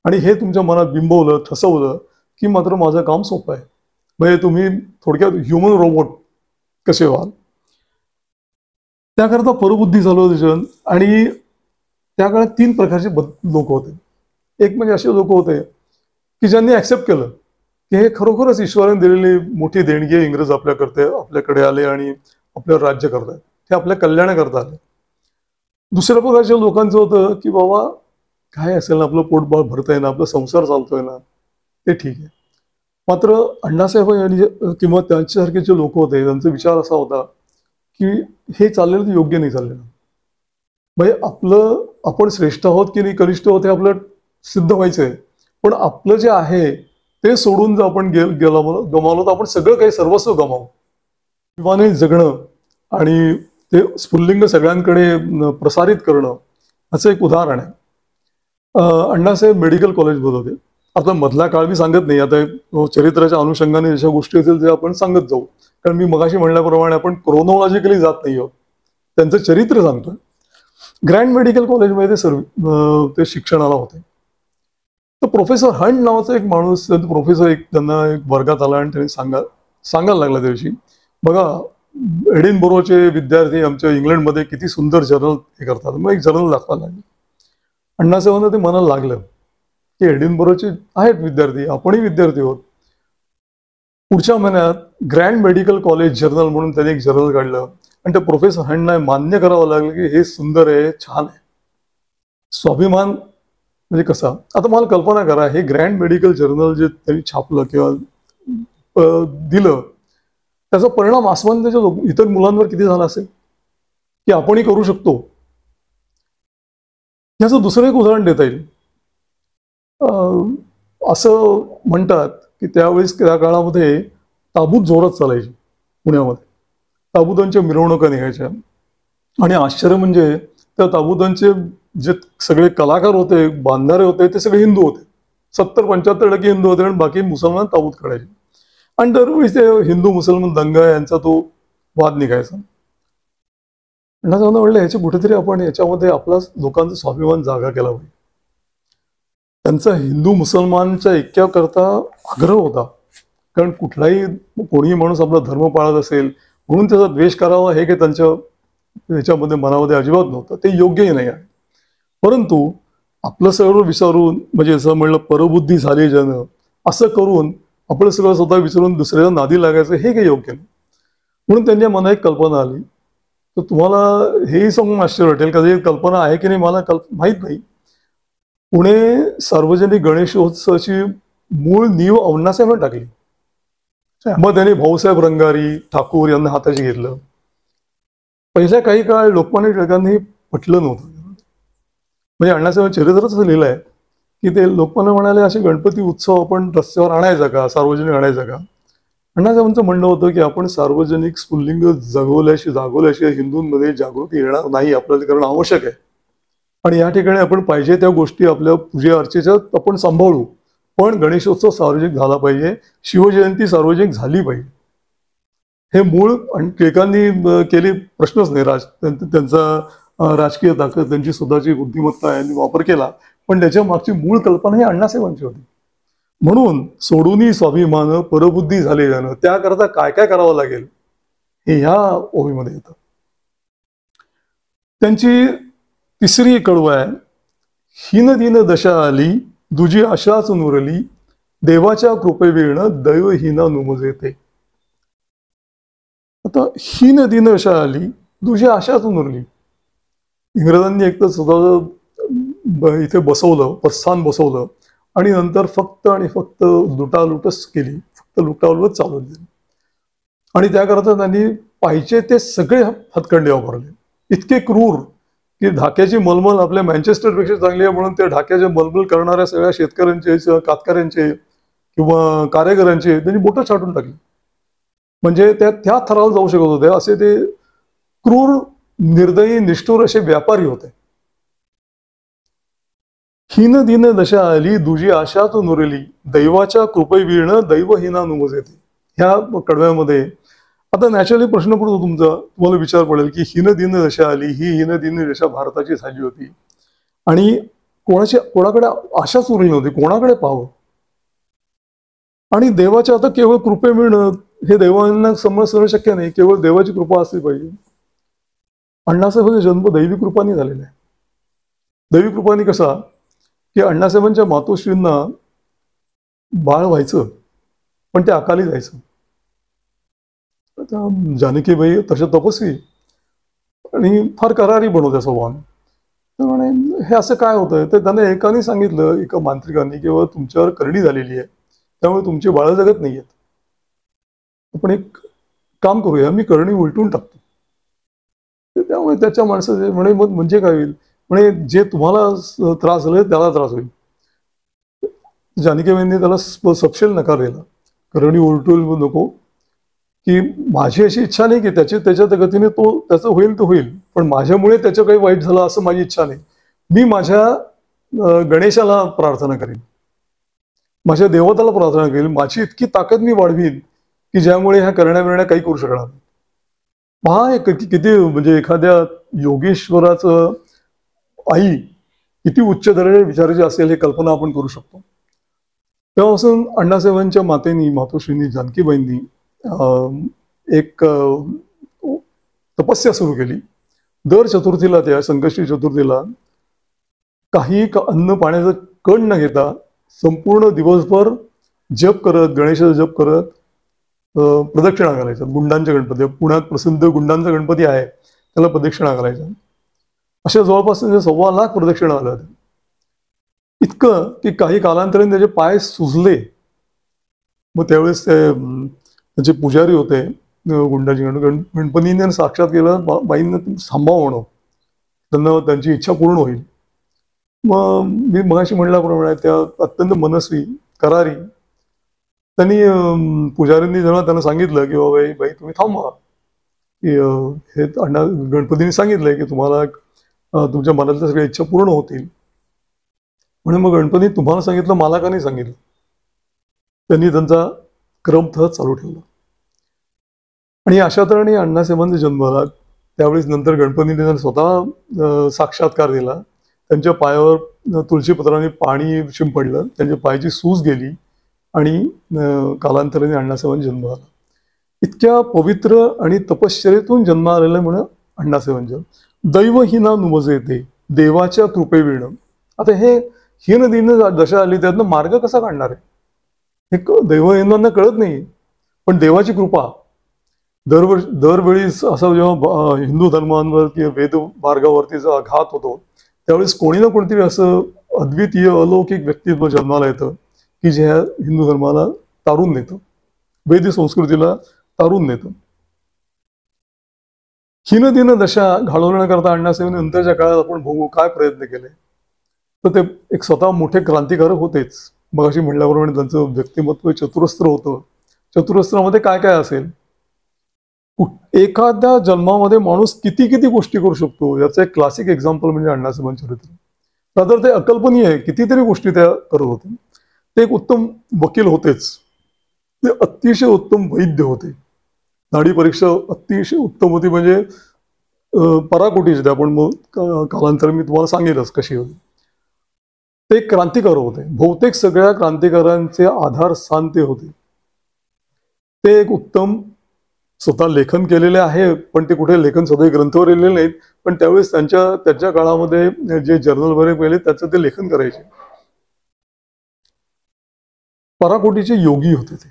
आणि हे तुमच्या मनात बिंबवलं ठसवलं की मात्र माझं काम सोपं आहे. म्हणजे तुम्ही थोडक्यात ह्युमन रोबोट कसे व्हाल. त्याकरता परबुद्धी सॉल्युशन. आणि त्या काळात 3 प्रकारचे लोक होते. एक म्हणजे असे लोक होते की ज्यांनी ऍक्सेप्ट केलं की हे खरोखरच ईश्वराने दिलेली मोठी देणगी इंग्रज आपल्याकडे आले आणि आपलं राज्य करतायत, ते आपल्या कल्याणाकरता आले. दुसऱ्या प्रकारच्या लोकांचं होतं की बाबा काय असेल ना, आपलं पोटबाळ भरतंय ना, आपला संसार चालतोय ना, ते ठीक आहे. मात्र अण्णासाहेब यांनी किंवा त्यांच्यासारखे जे लोक होते त्यांचा विचार असा होता की हे चाललेलं योग्य नाही चाललेलं. म्हणजे आपण श्रेष्ठ आहोत की नाही कनिष्ठ आहोत हे आपलं सिद्ध व्हायचंय. पण आपलं जे आहे ते सोडून जर आपण गमावलं तर आपण सगळं काही सर्वस्व गमावू. विमाने जगणं आणि ते स्फुल्लिंग सगळ्यांकडे प्रसारित करणं असं एक उदाहरण आहे. अण्णासाहेब मेडिकल कॉलेजमध्ये होते. आता मधला काळ मी सांगत नाही, आता चरित्राच्या अनुषंगाने जशा गोष्टी असतील ते आपण सांगत जाऊ, कारण मी मगाशी म्हणल्याप्रमाणे आपण क्रोनॉलॉजिकली जात नाही आहोत, त्यांचं चरित्र सांगतोय. ग्रँड मेडिकल कॉलेजमध्ये ते शिक्षणाला होते. तर प्रोफेसर हंट नावाचा एक माणूस प्रोफेसर त्यांना एक वर्गात आला आणि त्यांनी सांगायला लागला त्या दिवशी, बघा एडिनबरोचे विद्यार्थी आमच्या इंग्लंडमध्ये किती सुंदर जर्नल हे करतात. मग एक जर्नल दाखवायला लागले. अण्णासाहेबांना ते मनाला लागलं की एडिनबरोचे आहेत विद्यार्थी, आपणही विद्यार्थी आहोत. पुढच्या महिन्यात ग्रँड मेडिकल कॉलेज जर्नल म्हणून त्यांनी एक जर्नल काढलं आणि त्या प्रोफेसर हंटना मान्य करावं लागलं की हे सुंदर आहे, छान आहे. स्वाभिमान म्हणजे कसा, आता मला कल्पना करा, हे ग्रँड मेडिकल जर्नल जे त्यांनी छापलं किंवा दिलं त्याचा परिणाम आसमानच्या इतर मुलांवर किती झाला असेल की आपणही करू शकतो. याचं दुसरं एक उदाहरण देता येईल. असं म्हणतात की त्यावेळेस त्या काळामध्ये ताबूत जोरात चालायची पुण्यामध्ये. ताबुतांच्या मिरवणुका निघायच्या आणि आश्चर्य म्हणजे त्या ताबुतांचे जे सगळे कलाकार होते, बांधणारे होते, ते सगळे हिंदू होते. 70-75% हिंदू होते आणि बाकी मुसलमान ताबूत काढायचे. आणि दरवेळी ते हिंदू मुसलमान दंगा यांचा तो वाद निघायचा. म्हणलं ह्याच्या कुठेतरी आपण याच्यामध्ये आपला लोकांचा स्वाभिमान जागा केला पाहिजे. त्यांचा हिंदू मुसलमानच्या ऐक्याकरता आग्रह होता, कारण कुठलाही कोणीही माणूस आपला धर्म पाळत असेल म्हणून त्याचा द्वेष करावा हे काही त्यांच्या याच्यामध्ये मनामध्ये अजिबात नव्हतं. ते योग्यही नाही आहे. परंतु आपलं सगळं विचारून म्हणजे असं म्हणलं परबुद्धी झाली जन, असं करून आपलं सगळं स्वतः विचारून दुसऱ्याला नादी लागायचं हे काही योग्य नाही. म्हणून त्यांच्या मनात एक कल्पना आली. तर तुम्हाला हेही सांगून आश्चर्य वाटेल का ही कल्पना आहे की नाही मला माहीत नाही. पुणे सार्वजनिक गणेशोत्सवाची मूळ नीव अण्णासाहेबांनी टाकली. मग त्यांनी भाऊसाहेब रंगारी ठाकूर यांना हाताशी घेतलं. पहिल्या काही काळ लोकमान्य टिळकांनी पटलं नव्हतं. म्हणजे अण्णासाहेब चरित्रच असं लिहिलं आहे की ते लोकमान्य म्हणाले असे गणपती उत्सव आपण रस्त्यावर आणायचा का, सार्वजनिक आणायचा का. अण्णासाहेबांचं म्हणणं होतं की आपण सार्वजनिक स्फुल्लिंग जागवल्याशिवाय हिंदूंमध्ये जागृती येणार नाही, आपल्याला करणं आवश्यक आहे. आणि या ठिकाणी आपण पाहिजे त्या गोष्टी आपल्या पूजे अर्चेच्यात आपण सांभाळू, पण गणेशोत्सव सार्वजनिक झाला पाहिजे, शिवजयंती सार्वजनिक झाली पाहिजे. हे मूळ टिळकांनी केली, प्रश्नच नाही. त्यांचा राजकीय ताकद, त्यांची स्वतःची बुद्धिमत्ता यांनी वापर केला, पण त्याच्या मागची मूळ कल्पना ही अण्णासाहेबांची होती. म्हणून सोडूनही स्वाभिमान परबुद्धी झाले जाणं, त्याकरता काय काय करावं लागेल हे ह्या ओळीमध्ये येतं. त्यांची तिसरी कडवं आहे, हीन दिन दशा आली दुजी आशाच नुरली, देवाच्या कृपेवीण दैवहीना नुमजे ते. आता हीन दिन दशा आली दुजी आशाच नुरली. इंग्रजांनी एक तर स्वतः इथे बसवलं, प्रस्थान बसवलं आणि नंतर फक्त आणि फक्त लुटालुटच केली, फक्त लुटालुट चालू दिली. आणि त्याकरता त्यांनी पाहिजे ते सगळे हतकंडे वापरले, इतके क्रूर की ढाक्याची मलमल आपल्या मँचेस्टरपेक्षा चांगली आहे म्हणून त्या ढाक्याचे मलमल करणाऱ्या सगळ्या शेतकऱ्यांचे, कातकऱ्यांचे किंवा कारागिरांचे त्यांनी बोटं छाटून टाकली. म्हणजे त्या थराला जाऊ शकत होते, असे ते क्रूर निर्दयी निष्ठुर असे व्यापारी होते. हीन दिन दशा आली दुजी आशा तो नुरली, दैवाच्या कृपेवीण दैवहीना नुमजेते. ह्या कडव्यामध्ये आता नॅचरली प्रश्न पडतो तुमचा, तुम्हाला विचार पडेल की हीन दिन दशा आली, ही हीन दिन दशा भारताची झाली होती आणि कोणाकडे आशाच उरली नव्हती, कोणाकडे पाहावं. आणि देवाच्या आता केवळ कृपे मिळणं हे देवांना समजणं शक्य नाही, केवळ देवाची कृपा असली पाहिजे. अण्णासाहेबांचा जन्म दैवी कृपाने झालेला आहे. दैवी कृपाने कसा की अण्णासाहेबांच्या मातोश्रींना बाळ व्हायचं पण ते अकाली जायचं. आता जानकीबाई तशा तपस्वी आणि फार करारी बनवत्या स्वभावाने. तर म्हणे हे असं काय होतंय, तर त्यांना एकाने सांगितलं, एका मांत्रिकांनी, किंवा तुमच्यावर करणी झालेली आहे त्यामुळे तुमची बाळं जगत नाहीयेत, आपण एक काम करूया, मी करणी उलटून टाकतो. त्यामुळे त्याच्या माणसाचे म्हणे मग म्हणजे काय होईल, म्हणे जे तुम्हाला त्रास झाला त्याला त्रास होईल. जानकीबाईंनी त्याला सपशेल नकार दिला, करणी उलटून नको, की माझी अशी इच्छा नाही की त्याच्या गतीने तो त्याचं होईल तर होईल, पण माझ्यामुळे त्याचं काही वाईट झालं असं माझी इच्छा नाही. मी माझ्या गणेशाला प्रार्थना करेन, माझ्या देवताला प्रार्थना करेन, माझी इतकी ताकद मी वाढवीन की ज्यामुळे ह्या करण्या काही करू शकणार नाही. पहा किती म्हणजे एखाद्या योगेश्वराचं आई किती उच्च दर्जाच्या विचाराची असेल हे कल्पना आपण करू शकतो. तेव्हापासून अण्णासाहेबांच्या मातोश्रींनी जानकीबाईंनी एक तपस्या सुरू केली. दर चतुर्थीला, त्या संकष्टी चतुर्थीला, काही अन्न पाण्याचं कण न घेता संपूर्ण दिवसभर जप करत, गणेशाचा जप करत प्रदक्षिणा घालायच्या. गुंडांचे गणपती, पुण्यात प्रसिद्ध गुंडांचा गणपती आहे, त्याला प्रदक्षिणा घालायच्या. अशा जवळपास 1.25 लाख प्रदक्षिणा आल्या. इतकं की काही कालांतराने त्याचे पाय सुजले. मग त्यावेळेस त्याचे पुजारी होते गुंडाची गणपतीने साक्षात केलं, बाईंना थांबावं म्हणून, त्यांना त्यांची इच्छा पूर्ण होईल. मग मी मगाशी म्हणल्याप्रमाणे त्या अत्यंत मनस्वी करारी त्यांनी पुजाऱ्यांनी जेव्हा त्यांना सांगितलं की बाबा बाई तुम्ही थांबवा, की हे गणपतीने सांगितलंय की तुम्हाला तुमच्या मनातल्या सगळ्या इच्छा पूर्ण होतील. म्हणून मग गणपती तुम्हाला सांगितलं, मला का नाही सांगितलं. त्यांनी त्यांचा क्रम चालू ठेवला आणि अशा तऱ्हेने अण्णासाहेबांचा जन्म झाला. त्यावेळेस नंतर गणपतीने स्वतः साक्षात्कार दिला. त्यांच्या पायावर तुळशीपत्राने पाणी शिंपडलं, त्यांच्या पायाची सूज गेली आणि कालांतराने अण्णासाहेबांचा जन्म झाला. इतक्या पवित्र आणि तपश्चर्येतून जन्म आलेला म्हणून अण्णासाहेबांच्या दैवहीना नुमजेते, देवाच्या कृपेवीण. आता हे हीन दिन दशा आली, त्यातनं मार्ग कसा काढणार आहे हे दैवहीनांना कळत नाही. पण देवाची कृपा दरवेळी असं जेव्हा हिंदू धर्मांवर किंवा वेद मार्गावरतीचा आघात होतो त्यावेळेस कोणी ना कोणतरी असं अद्वितीय अलौकिक व्यक्तित्व जन्माला येतं की जे हिंदू धर्माला तारून नेतं, वैदिक संस्कृतीला तारून नेतं. हीन दिन दशा घालवण्याकरता अण्णासाहेबांनी नंतरच्या काळात आपण बघू काय प्रयत्न केले. तर ते एक स्वतः मोठे क्रांतिकारक होतेच. मग अशी म्हटल्याप्रमाणे त्यांचं व्यक्तिमत्व चतुरस्त्र होतं. चतुरस्त्रामध्ये काय काय असेल, एखाद्या जन्मामध्ये माणूस किती किती गोष्टी करू शकतो याचं एक क्लासिक एक्झाम्पल म्हणजे अण्णासाहेबांचं चरित्र. तर ते अकल्पनीय आहे, कितीतरी गोष्टी त्या करत होते. ते एक उत्तम वकील होतेच, ते अतिशय उत्तम वैद्य होते. नाडी परीक्षा अतिशय उत्तम होती, म्हणजे पराकोटीचे. ते आपण मग कालांतर मी तुम्हाला सांगेलच कशी होती. ते क्रांतिकारक होते. बहुतेक सगळ्या क्रांतिकारांचे आधारस्थान ते होते. ते एक उत्तम स्वतः लेखन केलेले आहे, पण ते कुठे लेखन सदैव ग्रंथावर लिहिलेले नाहीत, पण त्यावेळेस त्यांच्या काळामध्ये जे जर्नल वगैरे पहिले त्याचं ते लेखन करायचे. पराकोटीचे योगी होते ते.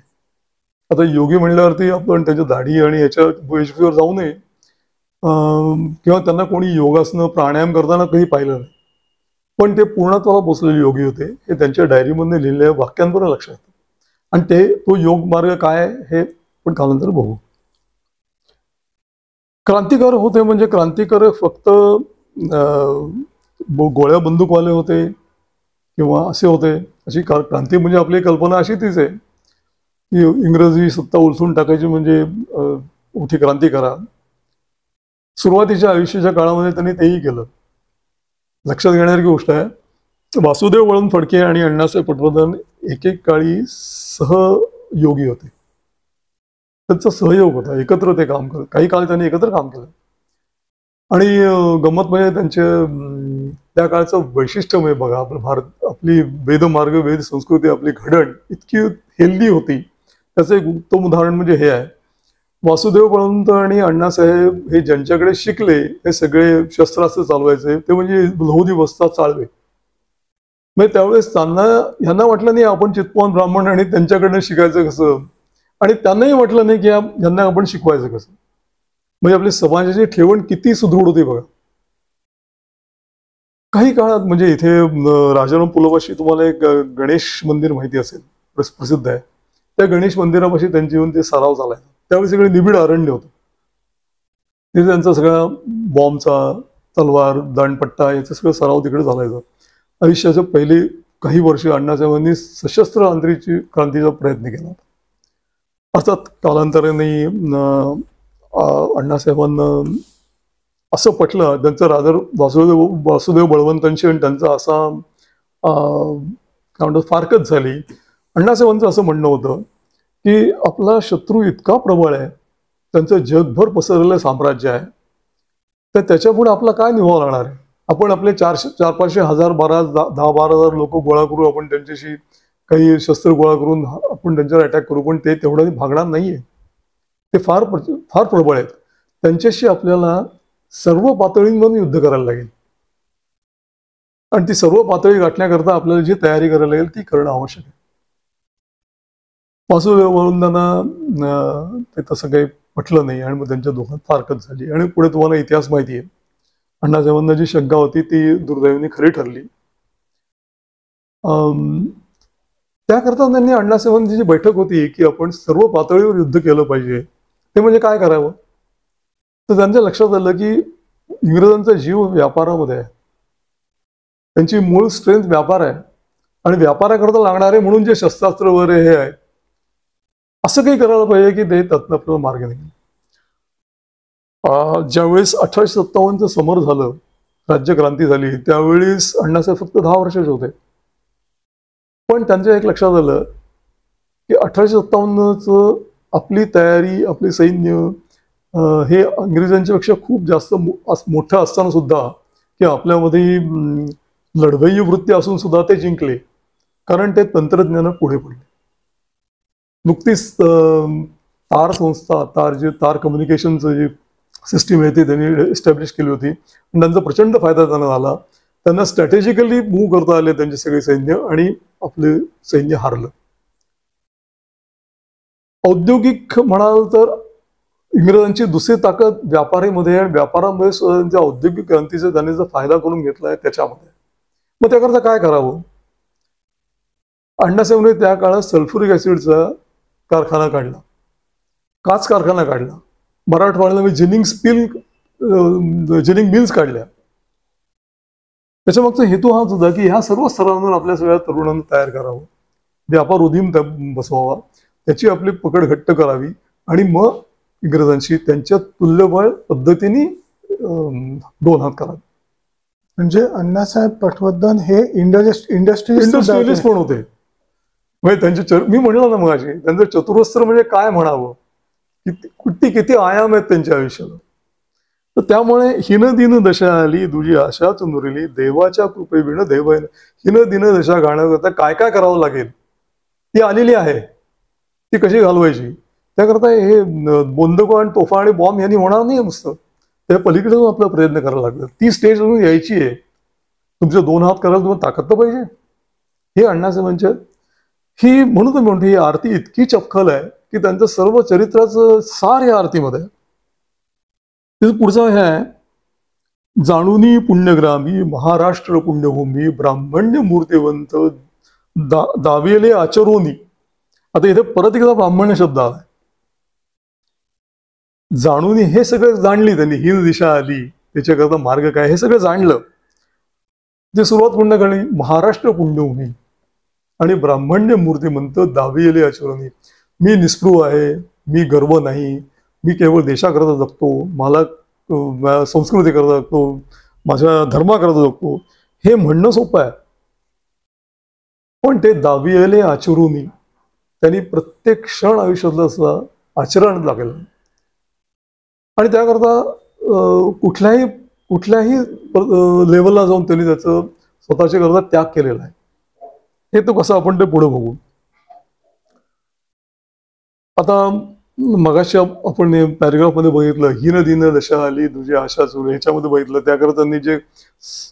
आता योगी म्हणल्यावरती आपण त्यांच्या दाढी आणि याच्या वेशभूषेवर जाऊ नये, किंवा त्यांना कोणी योगासनं प्राणायाम करताना कधी पाहिलं नाही, पण ते पूर्णत्वाला पोचलेले योगी होते. हे त्यांच्या डायरीमध्ये लिहिलेल्या वाक्यांवर लक्षात येतं. आणि तो योग मार्ग काय हे पण कालांतर बघू. क्रांतिकारक होते म्हणजे क्रांतिकारक फक्त गोळ्या बंदूकवाले होते किंवा असे होते अशी क्रांती म्हणजे आपली कल्पना अशी तीच आहे की इंग्रजी सत्ता उलसून टाकायची म्हणजे मोठी क्रांती करा. सुरुवातीच्या आयुष्याच्या काळामध्ये त्यांनी तेही केलं. लक्षात घेण्यासारखी गोष्ट आहे, वासुदेव बळवंत फडके आणि अण्णासाहेब पटवर्धन एकेक काळी सहयोगी होते. त्यांचा सहयोग होता, एकत्र ते काम करत, काही काळ त्यांनी एकत्र काम केलं. आणि गंमत म्हणजे त्या काळचं वैशिष्ट्य म्हणजे बघा, आपलं भारत, आपली वेदमार्ग, वेद संस्कृती, आपली घडण इतकी हेल्दी होती. त्याचं एक उत्तम उदाहरण म्हणजे हे आहे, वासुदेव बळवंत आणि अण्णासाहेब हे ज्यांच्याकडे शिकले, हे सगळे शस्त्रास्त्र चालवायचे, ते म्हणजे लोधी वस्ताद चाळवे. म्हणजे त्यावेळेस ह्यांना वाटलं नाही आपण चित्पावन ब्राह्मण आणि त्यांच्याकडनं शिकायचं कसं, आणि त्यांनाही वाटलं नाही की यांना आपण शिकवायचं कसं. म्हणजे आपली समाजाची ठेवण किती सुदृढ होती बघा. काही काळात म्हणजे इथे राजाराम पुलापाशी तुम्हाला एक गणेश मंदिर माहिती असेल, प्रसिद्ध आहे. त्या गणेश मंदिरापाशी त्यांची येऊन ते सराव झालाय. त्यावेळी सगळे निबिड अरण्य होतं. तिथे त्यांचा सगळा बॉम्बचा, तलवार, दांडपट्टा याचा सगळं सराव तिकडे झालायचा. आयुष्याच्या पहिले काही वर्ष अण्णासाहेबांनी सशस्त्र क्रांतीचा प्रयत्न केला. अर्थात कालांतराने अण्णासाहेबांना असं पटलं, त्यांचं वासुदेव बळवंतांशी आणि त्यांचा असा काय म्हणतात फारकत झाली. अण्णासाहेबांचं असं म्हणणं होतं की आपला शत्रू इतका प्रबळ आहे, त्यांचं जगभर पसरलेलं साम्राज्य आहे, तर त्याच्यापुढे आपला काय निभाव लागणार आहे. आपण आपले 400-500 हजार 10-12 लोक गोळा करू, आपण त्यांच्याशी काही शस्त्र गोळा करून आपण त्यांच्यावर अटॅक करू, पण ते तेवढं भागणार नाहीये. ते फार प्रबळ आहेत. त्यांच्याशी आपल्याला सर्व पातळींवरून युद्ध करायला लागेल, आणि ती सर्व पातळी गाठण्याकरता आपल्याला जी तयारी करायला लागेल ती करणं आवश्यक आहे. वासुदेव बळवंतांना ते तसं काही पटलं नाही, आणि मग त्यांच्या दोघांत फारकत झाली. आणि पुढे तुम्हाला इतिहास माहिती आहे, अण्णासाहेबांना जी शंका होती ती दुर्दैवाने खरी ठरली. त्याकरता त्यांनी अण्णासाहेबांची जी बैठक होती की आपण सर्व पातळीवर युद्ध केलं पाहिजे, ते म्हणजे काय करावं. तर त्यांच्या लक्षात आलं की इंग्रजांचा जीव व्यापारामध्ये आहे, त्यांची मूळ स्ट्रेंथ व्यापार आहे, आणि व्यापाराकरता लागणारे म्हणून जे शस्त्रास्त्र वगैरे हे आहे, असं काही करायला पाहिजे की ते त्यातनं आपल्याला मार्ग निघेल. ज्यावेळेस 1857चं समर झालं, राज्यक्रांती झाली, त्यावेळेस अण्णासाहेब फक्त 10 वर्षाचे होते. पण त्यांच्या एक लक्षात आलं की 1857चं आपली तयारी, आपले सैन्य हे इंग्रजांच्या पेक्षा खूप जास्त मोठं असताना सुद्धा, की आपल्यामध्ये लढवय्य वृत्ती असून सुद्धा ते जिंकले, कारण ते तंत्रज्ञानात पुढे पडले. नुकतीच तार कम्युनिकेशनचं जे सिस्टीम आहे ते त्यांनी एस्टॅब्लिश केली होती, आणि त्यांचा प्रचंड फायदा त्यांना झाला. त्यांना स्ट्रॅटेजिकली मूव्ह करता आले त्यांचे सगळे सैन्य, आणि आपले सैन्य हारलं. औद्योगिक म्हणाल तर इंग्रजांची दुसरी ताकद व्यापारीमध्ये, आणि व्यापारामध्ये सुद्धा त्यांच्या औद्योगिक क्रांतीचा त्यांनी जो फायदा करून घेतलाय त्याच्यामध्ये. मग त्याकरता काय करावं. अण्णासाहेबांनी त्या काळात सल्फ्युरिक ऍसिडचा कारखाना काढला, काच कारखाना काढला, मराठवाड्याला जिनिंग मिल्स काढल्या. त्याच्या मागचा हेतू हाच होता की ह्या सर्व स्तरांवर आपल्या सगळ्या तरुणांना तयार करावं, व्यापार उदीम बसवावा, त्याची आपली पकड घट्ट करावी, आणि मग इंग्रजांशी त्यांच्या तुल्यबळ पद्धतीने 2 हात करावे. म्हणजे अण्णासाहेब पटवर्धन हे इंडस्ट्रियलिस्ट पण होते. म्हणजे त्यांचे मी म्हणलं ना मगाशी, त्यांचं चतुरस्त्र म्हणजे काय म्हणावं, किती आयाम आहेत त्यांच्या आयुष्याला. तर त्यामुळे हिन दिन दशा आली दुजी आशा चुनुरिली, देवाच्या कृपेविण देव हिन दिन दशा घालण्याकरता काय काय करावं लागेल ती आलेली आहे, ती कशी घालवायची त्याकरता हे बंदूक आणि तोफा आणि बॉम्ब यांनी होणार नाही नुसतं, त्या पलीकडे जाऊन आपला प्रयत्न करायला लागला. ती स्टेज अजून यायची आहे. तुमचे 2 हात करायला तुम्हाला ताकद तर पाहिजे. हे अण्णासाहेबांच्या ही म्हणून मी म्हणतो, ही आरती इतकी चपखल आहे की त्यांचं सर्व चरित्राचं सार या आरतीमध्ये आहे. तिचं पुढचं हे आहे, जाणुनी पुण्यग्रामी महाराष्ट्र पुण्यभूमी ब्राह्मण्य मूर्तिवंत दावेले आचरोनी. आता इथे परत एकदा ब्राह्मण्य शब्द आलाय. जाणून हे सगळं जाणली त्यांनी, ही दिशा आली, त्याच्याकरता मार्ग काय हे सगळं जाणलं. जे सुरुवात पुण्य करणे महाराष्ट्र पुण्यभूमी आणि ब्राह्मण्य मूर्तिमंत दावेले आचरोनी. मी निस्पृह आहे, मी गर्व नाही, मी केवळ देशाकरता जगतो, मला संस्कृती करता जगतो, माझ्या धर्माकरता जगतो, हे म्हणणं सोपं आहे. पण ते दावियले आचरूनी त्यांनी प्रत्येक क्षण आयुष्यातलं असं आचरण लागेल. आणि त्याकरता कुठल्याही लेवलला जाऊन त्यांनी त्याचं स्वतःच्या करता त्याग केलेला आहे. हे तो कसं आपण ते पुढे बघू. आता मगाशी आपण पॅरेग्राफमध्ये बघितलं, हीन दिन दशा आली तुझी आशा चुरे, ह्याच्यामध्ये बघितलं त्याकरता त्यांनी जे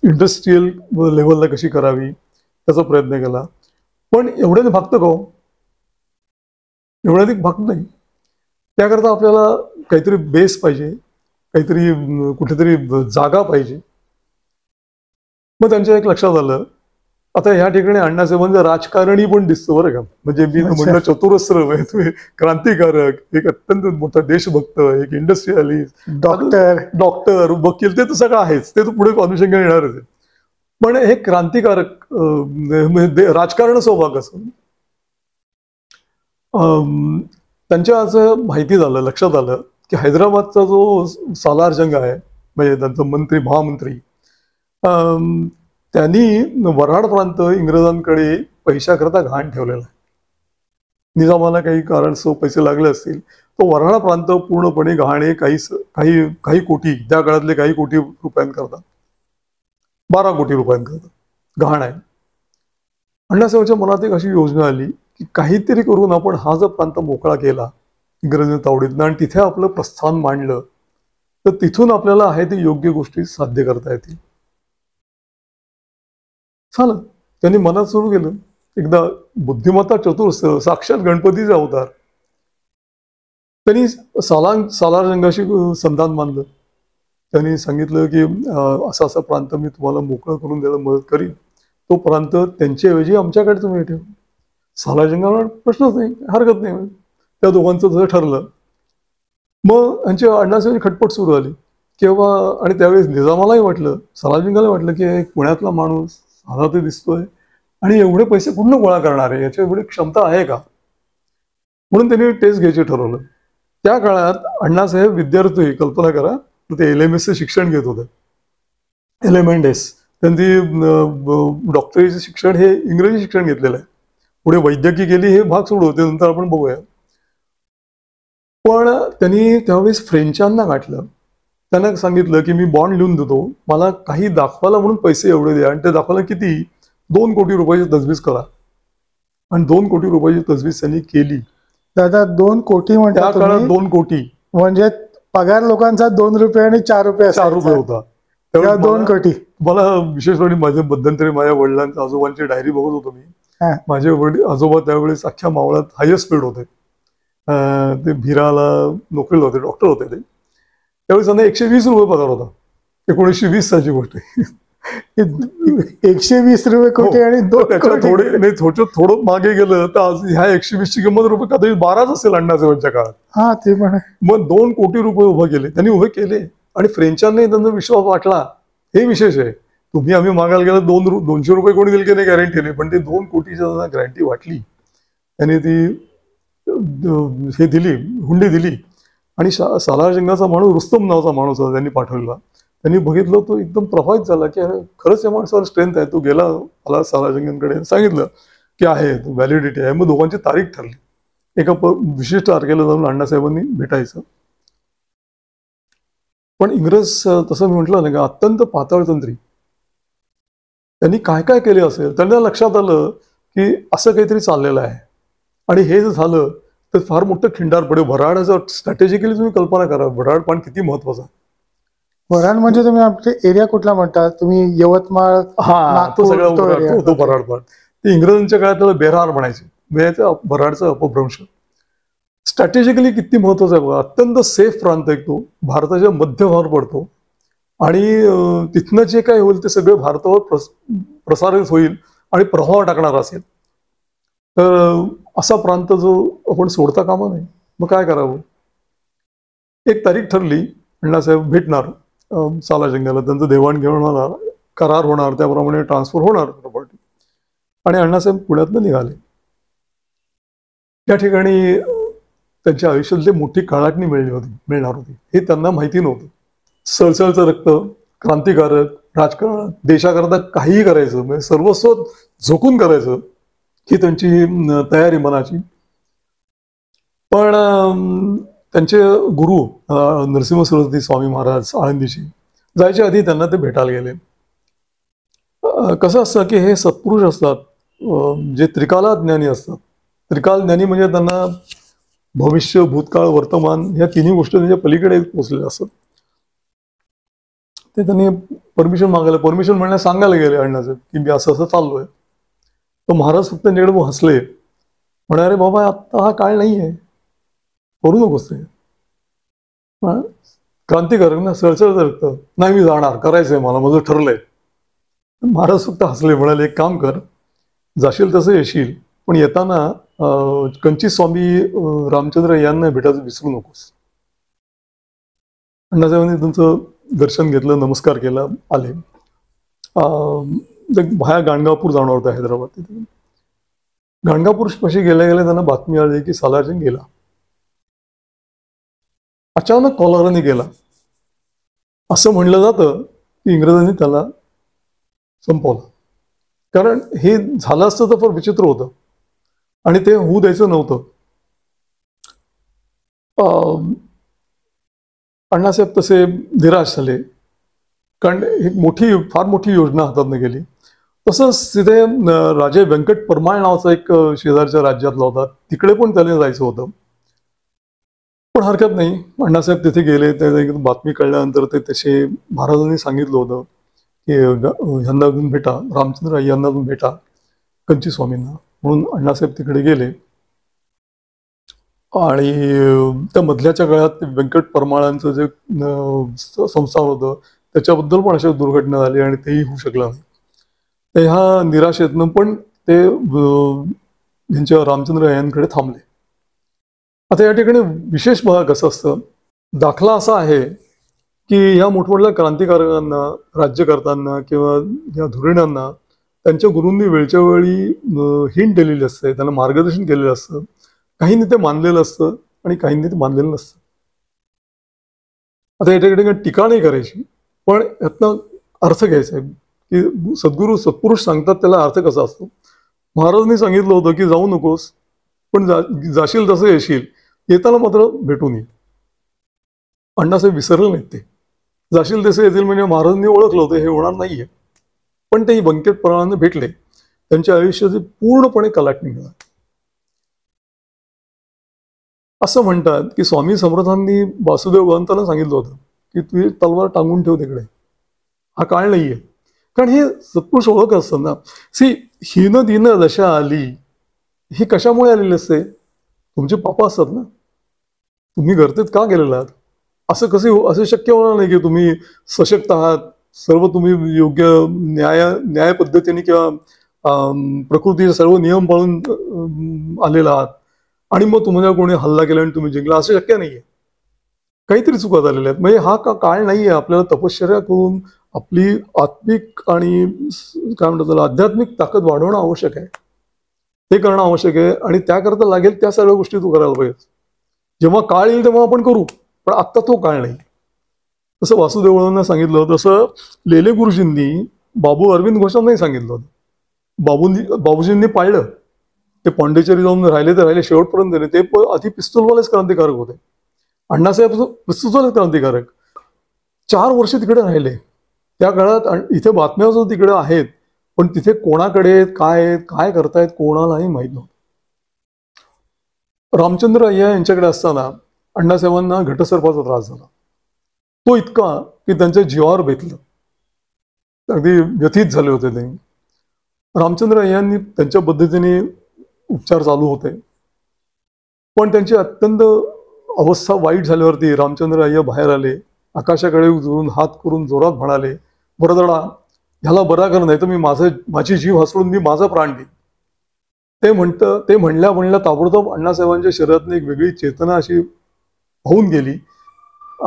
इंडस्ट्रीयल लेवलला कशी करावी त्याचा प्रयत्न केला. पण एवढ्याने भागतं का? एवढ्याने भागत नाही. त्याकरता आपल्याला काहीतरी बेस पाहिजे, काहीतरी कुठेतरी जागा पाहिजे. मग त्यांच्या एक लक्षात आलं, आता ह्या ठिकाणी अण्णासाहेबांचं राजकारणी पण दिसतो बरं का. म्हणजे मी म्हणलं चतुरस्र, तुम्ही क्रांतिकारक, एक अत्यंत मोठा देशभक्त, एक इंडस्ट्रियलिस्ट, डॉक्टर, वकील, ते तर सगळं आहेच, ते तर पुढे अनुषंगाने येणारच आहे. पण हे क्रांतिकारक राजकारण स्वभाग असं त्यांच्या असं माहिती झालं, लक्षात आलं की हैदराबादचा जो सालार जंग आहे, म्हणजे त्यांचा मंत्री, महामंत्री, त्यांनी वऱ्हाड प्रांत इंग्रजांकडे पैशाकरता घाण ठेवलेला आहे. निजामाला काही कारणास्तव पैसे लागले असतील, तो वऱ्हाड प्रांत पूर्णपणे घाण आहे. काही कोटी, त्या काळातले काही कोटी रुपयांकरता, 12 कोटी रुपयांकरता घाण आहे. अण्णासाहेबांच्या मनात एक अशी योजना आली की काहीतरी करून आपण हा जर प्रांत मोकळा केला इंग्रजी तावडीतनं आणि तिथे आपलं प्रस्थान मांडलं, तर तिथून आपल्याला आहे ते योग्य गोष्टी साध्य करता येतील. झालं. त्यांनी मनात सुरू केलं. एकदा बुद्धिमत्ता चतुरस्र, साक्षात गणपतीचे अवतार, त्यांनी सालार जंगाशी संधान मानलं. त्यांनी सांगितलं की असा असा प्रांत मी तुम्हाला मोकळं करून द्यायला मदत करीन, तो प्रांत त्यांच्याऐवजी आमच्याकडे तुम्ही ठेव. सालार जंगावर प्रश्नच नाही, हरकत नाही. त्या दोघांचं जसं ठरलं. मग यांच्या अण्णासाहेबांची खटपट सुरू झाली किंवा, आणि त्यावेळेस निजामालाही वाटलं, सालार जंगाला वाटलं की एक पुण्यातला माणूस साधा ते दिसतोय आणि एवढे पैसे कुठून गोळा करणार आहे, याची एवढी क्षमता आहे का? म्हणून त्यांनी टेस्ट घ्यायचे ठरवलं. त्या काळात अण्णासाहेब विद्यार्थी, कल्पना करा, ते LMS शिक्षण घेत होते. LMS त्यांची डॉक्टरीचे शिक्षण हे इंग्रजी शिक्षण घेतलेलं आहे. पुढे वैद्यकीय केली हे भाग सोडू, ते नंतर आपण बघूया. पण त्यांनी त्यावेळेस फ्रेंचांना गाठलं. त्यांना सांगितलं की मी बॉन्ड लिहून देतो, मला काही दाखवायला म्हणून पैसे एवढे द्या. आणि ते दाखवायला किती? 2 कोटी रुपयाची तजवीज करा. आणि 2 कोटी रुपयाची तजवीज त्यांनी केली. दादा 2 कोटी म्हणता त्या काळात 2 कोटी म्हणजे पगार लोकांचा 2 रुपये आणि 4 रुपये होता. त्यावेळेस 2 कोटी. मला विशेषपणे माझ्या मध्यंतरी माझ्या वडिलांच्या आजोबांची डायरी बघत होतो मी. माझे आजोबा त्यावेळेस अख्ख्या मावळात हायस्ट पेड होते. ते भिराला नोकरीला होते, डॉक्टर होते ते. त्यावेळेस त्यांना 120 रुपये पगार होता. 1920 सालची गोष्ट आहे. 120 रुपये कोटी आणि थोडं मागे गेलं तर आज ह्या 120 ची किंमत रुपये कदाचित 12च असेल अण्णासाहेबांच्या काळात. हा, ते पण. मग 2 कोटी रुपये उभे केले त्यांनी, उभे केले. आणि फ्रेंचांनी त्यांना विश्वास वाटला. हे विशेष आहे. तुम्ही आम्ही मागायला गेलं 200 रुपये कोणी दिले की नाही गॅरंटी नाही, पण ते 2 कोटीची त्यांना गॅरंटी वाटली. त्यांनी ती हे दिली, हुंडी दिली. आणि सालार जंगाचा माणूस, रुस्तम नावाचा माणूस होता, त्यांनी पाठवलेला. त्यांनी बघितलं, तो एकदम प्रभावित झाला की खरंच या माणसावर स्ट्रेंथ आहे. तो गेला, मला सालार जंगांकडे सांगितलं की आहे, व्हॅलिडिटी आहे. मग दोघांची तारीख ठरली. एका विशिष्ट तारखेला जाऊन अण्णासाहेबांनी भेटायचं. पण इंग्रज, तसं मी म्हटलं ना, अत्यंत पाताळतंत्री. त्यांनी काय काय केले असेल, त्यांना लक्षात आलं की असं काहीतरी चाललेलं आहे. आणि हे जर झालं तर फार मोठं खिंडार पडेल. वऱ्हाडाचं स्ट्रॅटेजिकली तुम्ही कल्पना करा, वऱ्हाड पान किती महत्वाचं आहे. वऱ्हाड म्हणजे तुम्ही आपले एरिया कुठला म्हणता तुम्ही? यवतमाळ, तो सगळा तो वऱ्हाड पान. ते इंग्रजांच्या काळात त्याला बेरार म्हणायचे. वऱ्हाडचा अपभ्रंश स्ट्रॅटेजिकली किती महत्वाचा आहे. अत्यंत सेफ प्रांत आहे तो, भारताच्या मध्यभागावर पडतो. आणि तिथनं जे काय होईल ते सगळं भारतावर प्रसारित होईल आणि प्रभाव टाकणार असेल. तर असा प्रांत जो आपण सोडता कामा नये. मग काय करावं? एक तारीख ठरली. अण्णासाहेब भेटणार सालार जंगाला, त्यांचं देवाणघेवाण होणार, करार होणार, त्याप्रमाणे ट्रान्सफर होणार प्रॉपर्टी. आणि अण्णासाहेब पुण्यातनं निघाले. त्या ठिकाणी त्यांच्या आयुष्यातली मोठी काळाटणी मिळणार होती, हे त्यांना माहिती नव्हतं. सळसळचं रक्त, क्रांतिकारक, राजकारण, देशाकरता काहीही करायचं, म्हणजे सर्वस्व झोकून करायचं ही त्यांची तयारी मनाची. पण त्यांचे गुरु नरसिंह सरस्वती स्वामी महाराज आळंदीचे जायच्या आधी त्यांना ते भेटायला गेले. कसं असतं की हे सत्पुरुष असतात, जे त्रिकाला ज्ञानी असतात. त्रिकाल ज्ञानी म्हणजे त्यांना भविष्य, भूतकाळ, वर्तमान या तिन्ही गोष्टी त्यांच्या पलीकडे पोहोचलेल्या असतात. ते त्यांनी परमिशन मागायला, परमिशन म्हणण्यास सांगायला गेले अण्णाचं की मी असं असं चाललोय. तर महाराज फक्त त्यांच्याकडे हसले, म्हणे अरे बाबा आता हा काळ नाही आहे, करू नकोस ते. क्रांतिकारक ना, सळसळ रक्त, नाही मी जाणार, करायचंय मला, माझं ठरलंय. महाराज फक्त हसले, म्हणाले एक काम कर, जाशील तसं येशील, पण येताना कंची स्वामी रामचंद्र यांना भेटायचं विसरू नकोस. अण्णासाहेबांनी तुमचं दर्शन घेतलं, नमस्कार केला, आले. बाहेर गाणगापूर जाणार होता हैदराबाद. तिथे गाणगापूर पाशी गेल्या गेल्या त्यांना बातमी आली की सालारजंग गेला. अचानक कॉलराने गेला. असं म्हणलं जातं की इंग्रजांनी त्याला संपवलं. कारण हे झालं असतं तर फार विचित्र होतं आणि ते होऊ द्यायचं नव्हतं. अण्णासाहेब तसे निराश झाले, कारण एक फार मोठी योजना हातातनं गेली. तसंच तिथे राजे व्यंकट परमाळ नावाचा एक शेजारच्या राज्यातला होता, तिकडे पण त्याने जायचं होतं. पण हरकत नाही, अण्णासाहेब तिथे गेले. ते बातमी कळल्यानंतर ते तसे महाराजांनी सांगितलं होतं की ह्यांना अजून भेटा, रामचंद्र यांना अजून भेटा, कंची स्वामींना. म्हणून अण्णासाहेब तिकडे गेले आणि त्या मधल्याच्या काळात व्यंकट परमाळांचं जे संस्थान होतं त्याच्याबद्दल पण अशा दुर्घटना झाली आणि तेही होऊ शकलं नाही. तर ह्या निराशेतनं पण ते यांच्या रामचंद्र यांकडे थांबले. आता या ठिकाणी विशेष बघा कसं असतं, दाखला असा आहे की ह्या मोठमोठ्या क्रांतिकारकांना, राज्यकर्त्यांना किंवा या धुरीणांना त्यांच्या गुरूंनी वेळच्या वेळी हिंट दिलेली असते, त्यांना मार्गदर्शन केलेलं असतं. काहींनी ते मानलेलं असतं आणि काहींनी ते मानलेलं नसतं. आता या ठिकाणी टीका नाही करायची, पण यातनं अर्थ घ्यायचा आहे की सद्गुरू सत्पुरुष सांगतात त्याला अर्थ कसा असतो. महाराजांनी सांगितलं होतं की जाऊ नकोस, पण जाशील तसं येशील, येताना मात्र भेटून ये. अण्णासाहेब विसरले नाहीत. ते जाशील तसे येतील म्हणजे महाराजांनी ओळखलं होतं हे होणार नाहीये. पण ते व्यंकट परमाळांना भेटले, त्यांच्या आयुष्याची पूर्णपणे कलाटणी मिळाली. असं म्हणतात की स्वामी समर्थांनी वासुदेव भगवंतांना सांगितलं होतं की तुझी तलवार टांगून ठेव तिकडे, हा काळ नाहीये. कारण हे सत्पुरुष ओळख असतं ना. हीन दिन दशा आली, ही कशामुळे आलेली असते? तुमचे पापा असतात ना, तुम्ही गर्तेत का गेलेला आहात? असं शक्य होणार नाही की तुम्ही सशक्त आहात, सर्व तुम्ही योग्य न्याय पद्धतीने किंवा प्रकृतीचे सर्व नियम पाळून आलेला आहात आणि मग तुम्हाला कोणी हल्ला केला आणि तुम्ही जिंकला, असं शक्य नाहीये. काहीतरी चुका झालेल्या आहेत. म्हणजे हा काळ नाहीये. आपल्याला तपश्चर्या करून आपली आत्मिक आणि काय म्हणतात त्याला आध्यात्मिक ताकद वाढवणं आवश्यक आहे. ते करणं आवश्यक आहे आणि त्याकरता लागेल त्या सगळ्या गोष्टी तू करायला पाहिजे. जेव्हा काळ येईल तेव्हा आपण करू, पण आत्ता तो काळ नाही. तसं वासुदेवांना सांगितलं, तसं लेले गुरुजींनी बाबू अरविंद घोषांनाही सांगितलं होतं. बाबूजींनी पाळलं. ते पांडिचेरी जाऊन राहिले तर राहिले, शेवटपर्यंत ते आधी पिस्तूलवालेच क्रांतिकारक होते. अण्णासाहेब पिस्तूलवालेच क्रांतिकारक. 4 वर्ष तिकडे राहिले. त्या काळात इथे बातम्या जो तिकडे आहेत, पण तिथे कोणाकडे काय करतायत कोणालाही माहीत नव्हतं. रामचंद्र अय्या यांच्याकडे असताना अण्णासाहेबांना घटसर्पाचा त्रास झाला. तो इतका की त्यांच्या जीवावर बेतलं, अगदी व्यथित झाले होते ते. रामचंद्र अय्यांनी त्यांच्या पद्धतीने उपचार चालू होते, पण त्यांची अत्यंत अवस्था वाईट झाल्यावरती रामचंद्र अय्या बाहेर आले, आकाशाकडे उजळून हात करून जोरात म्हणाले, वरदडा ह्याला बरा कर, नाही तर मी माझी जीव हसवून मी माझा प्राण देईन. ते म्हणल्या ताबडतोब अण्णासाहेबांच्या शरीरातून एक वेगळी चेतना अशी होऊन गेली.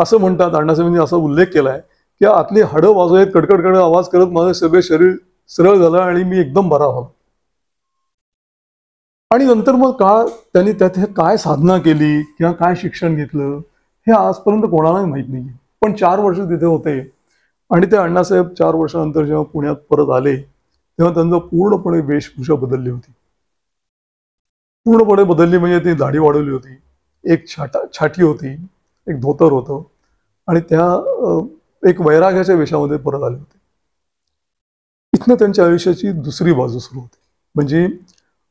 असं म्हणतात, अण्णासाहेबांनी असा उल्लेख केलाय की आतली हाडं वाजवत कडकड आवाज करत माझं सगळे शरीर सरळ झालं आणि मी एकदम बरा व्हावा. आणि नंतर मग त्यांनी त्यात काय साधना केली किंवा काय शिक्षण घेतलं हे आजपर्यंत कोणालाही माहित नाहीये. पण 4 वर्ष तिथे होते. आणि ते अण्णासाहेब 4 वर्षानंतर जेव्हा पुण्यात परत आले तेव्हा त्यांचं पूर्णपणे वेशभूषा बदलली होती. पूर्णपणे बदलली म्हणजे ती दाढी वाढवली होती, एक छाटी होती, एक धोतर होतं आणि त्या एक वैराग्याच्या वेशामध्ये परत आले होते. इथनं त्यांच्या आयुष्याची दुसरी बाजू सुरू होती. म्हणजे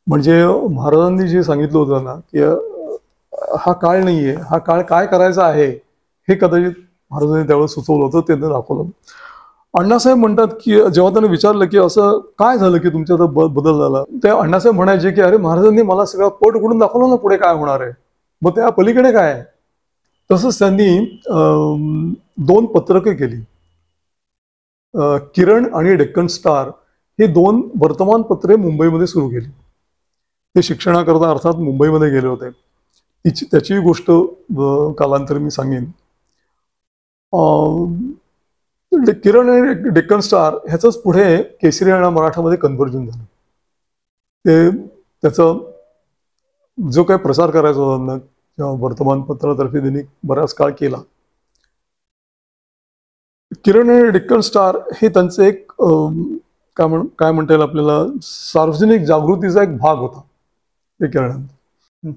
म्हणजे महाराजांनी जे सांगितलं होतं ना की हा काळ नाहीये, हा काळ काय करायचा आहे हे कदाचित महाराजांनी त्यावेळेस सुचवलं होतं, त्यांनी दाखवलं. अण्णासाहेब म्हणतात की जेव्हा त्यांनी विचारलं की असं काय झालं की तुमच्यात बदल झाला, ते अण्णासाहेब म्हणायचे की अरे महाराजांनी मला सगळा पट उघडून दाखवलं ना पुढे काय होणार आहे, मग त्या पलीकडे काय आहे. तसंच त्यांनी 2 पत्रके केली. किरण आणि डेक्कन स्टार हे 2 वर्तमानपत्रे मुंबईमध्ये सुरू केली. ते शिक्षणाकरता अर्थात मुंबईमध्ये गेले होते. त्याची गोष्ट कालांतर मी सांगेन. किरण आणि डेक्कन स्टार ह्याचंच पुढे केसरी आणि मराठामध्ये कन्व्हर्जन झालं. ते त्याचा जो काही प्रसार करायचा होता ना त्या वर्तमानपत्रातर्फे त्यांनी बराच काळ केला. किरण आणि डेक्कन स्टार हे त्यांचं एक काय म्हणता येईल आपल्याला सार्वजनिक जागृतीचा एक भाग होता ते करण्यात.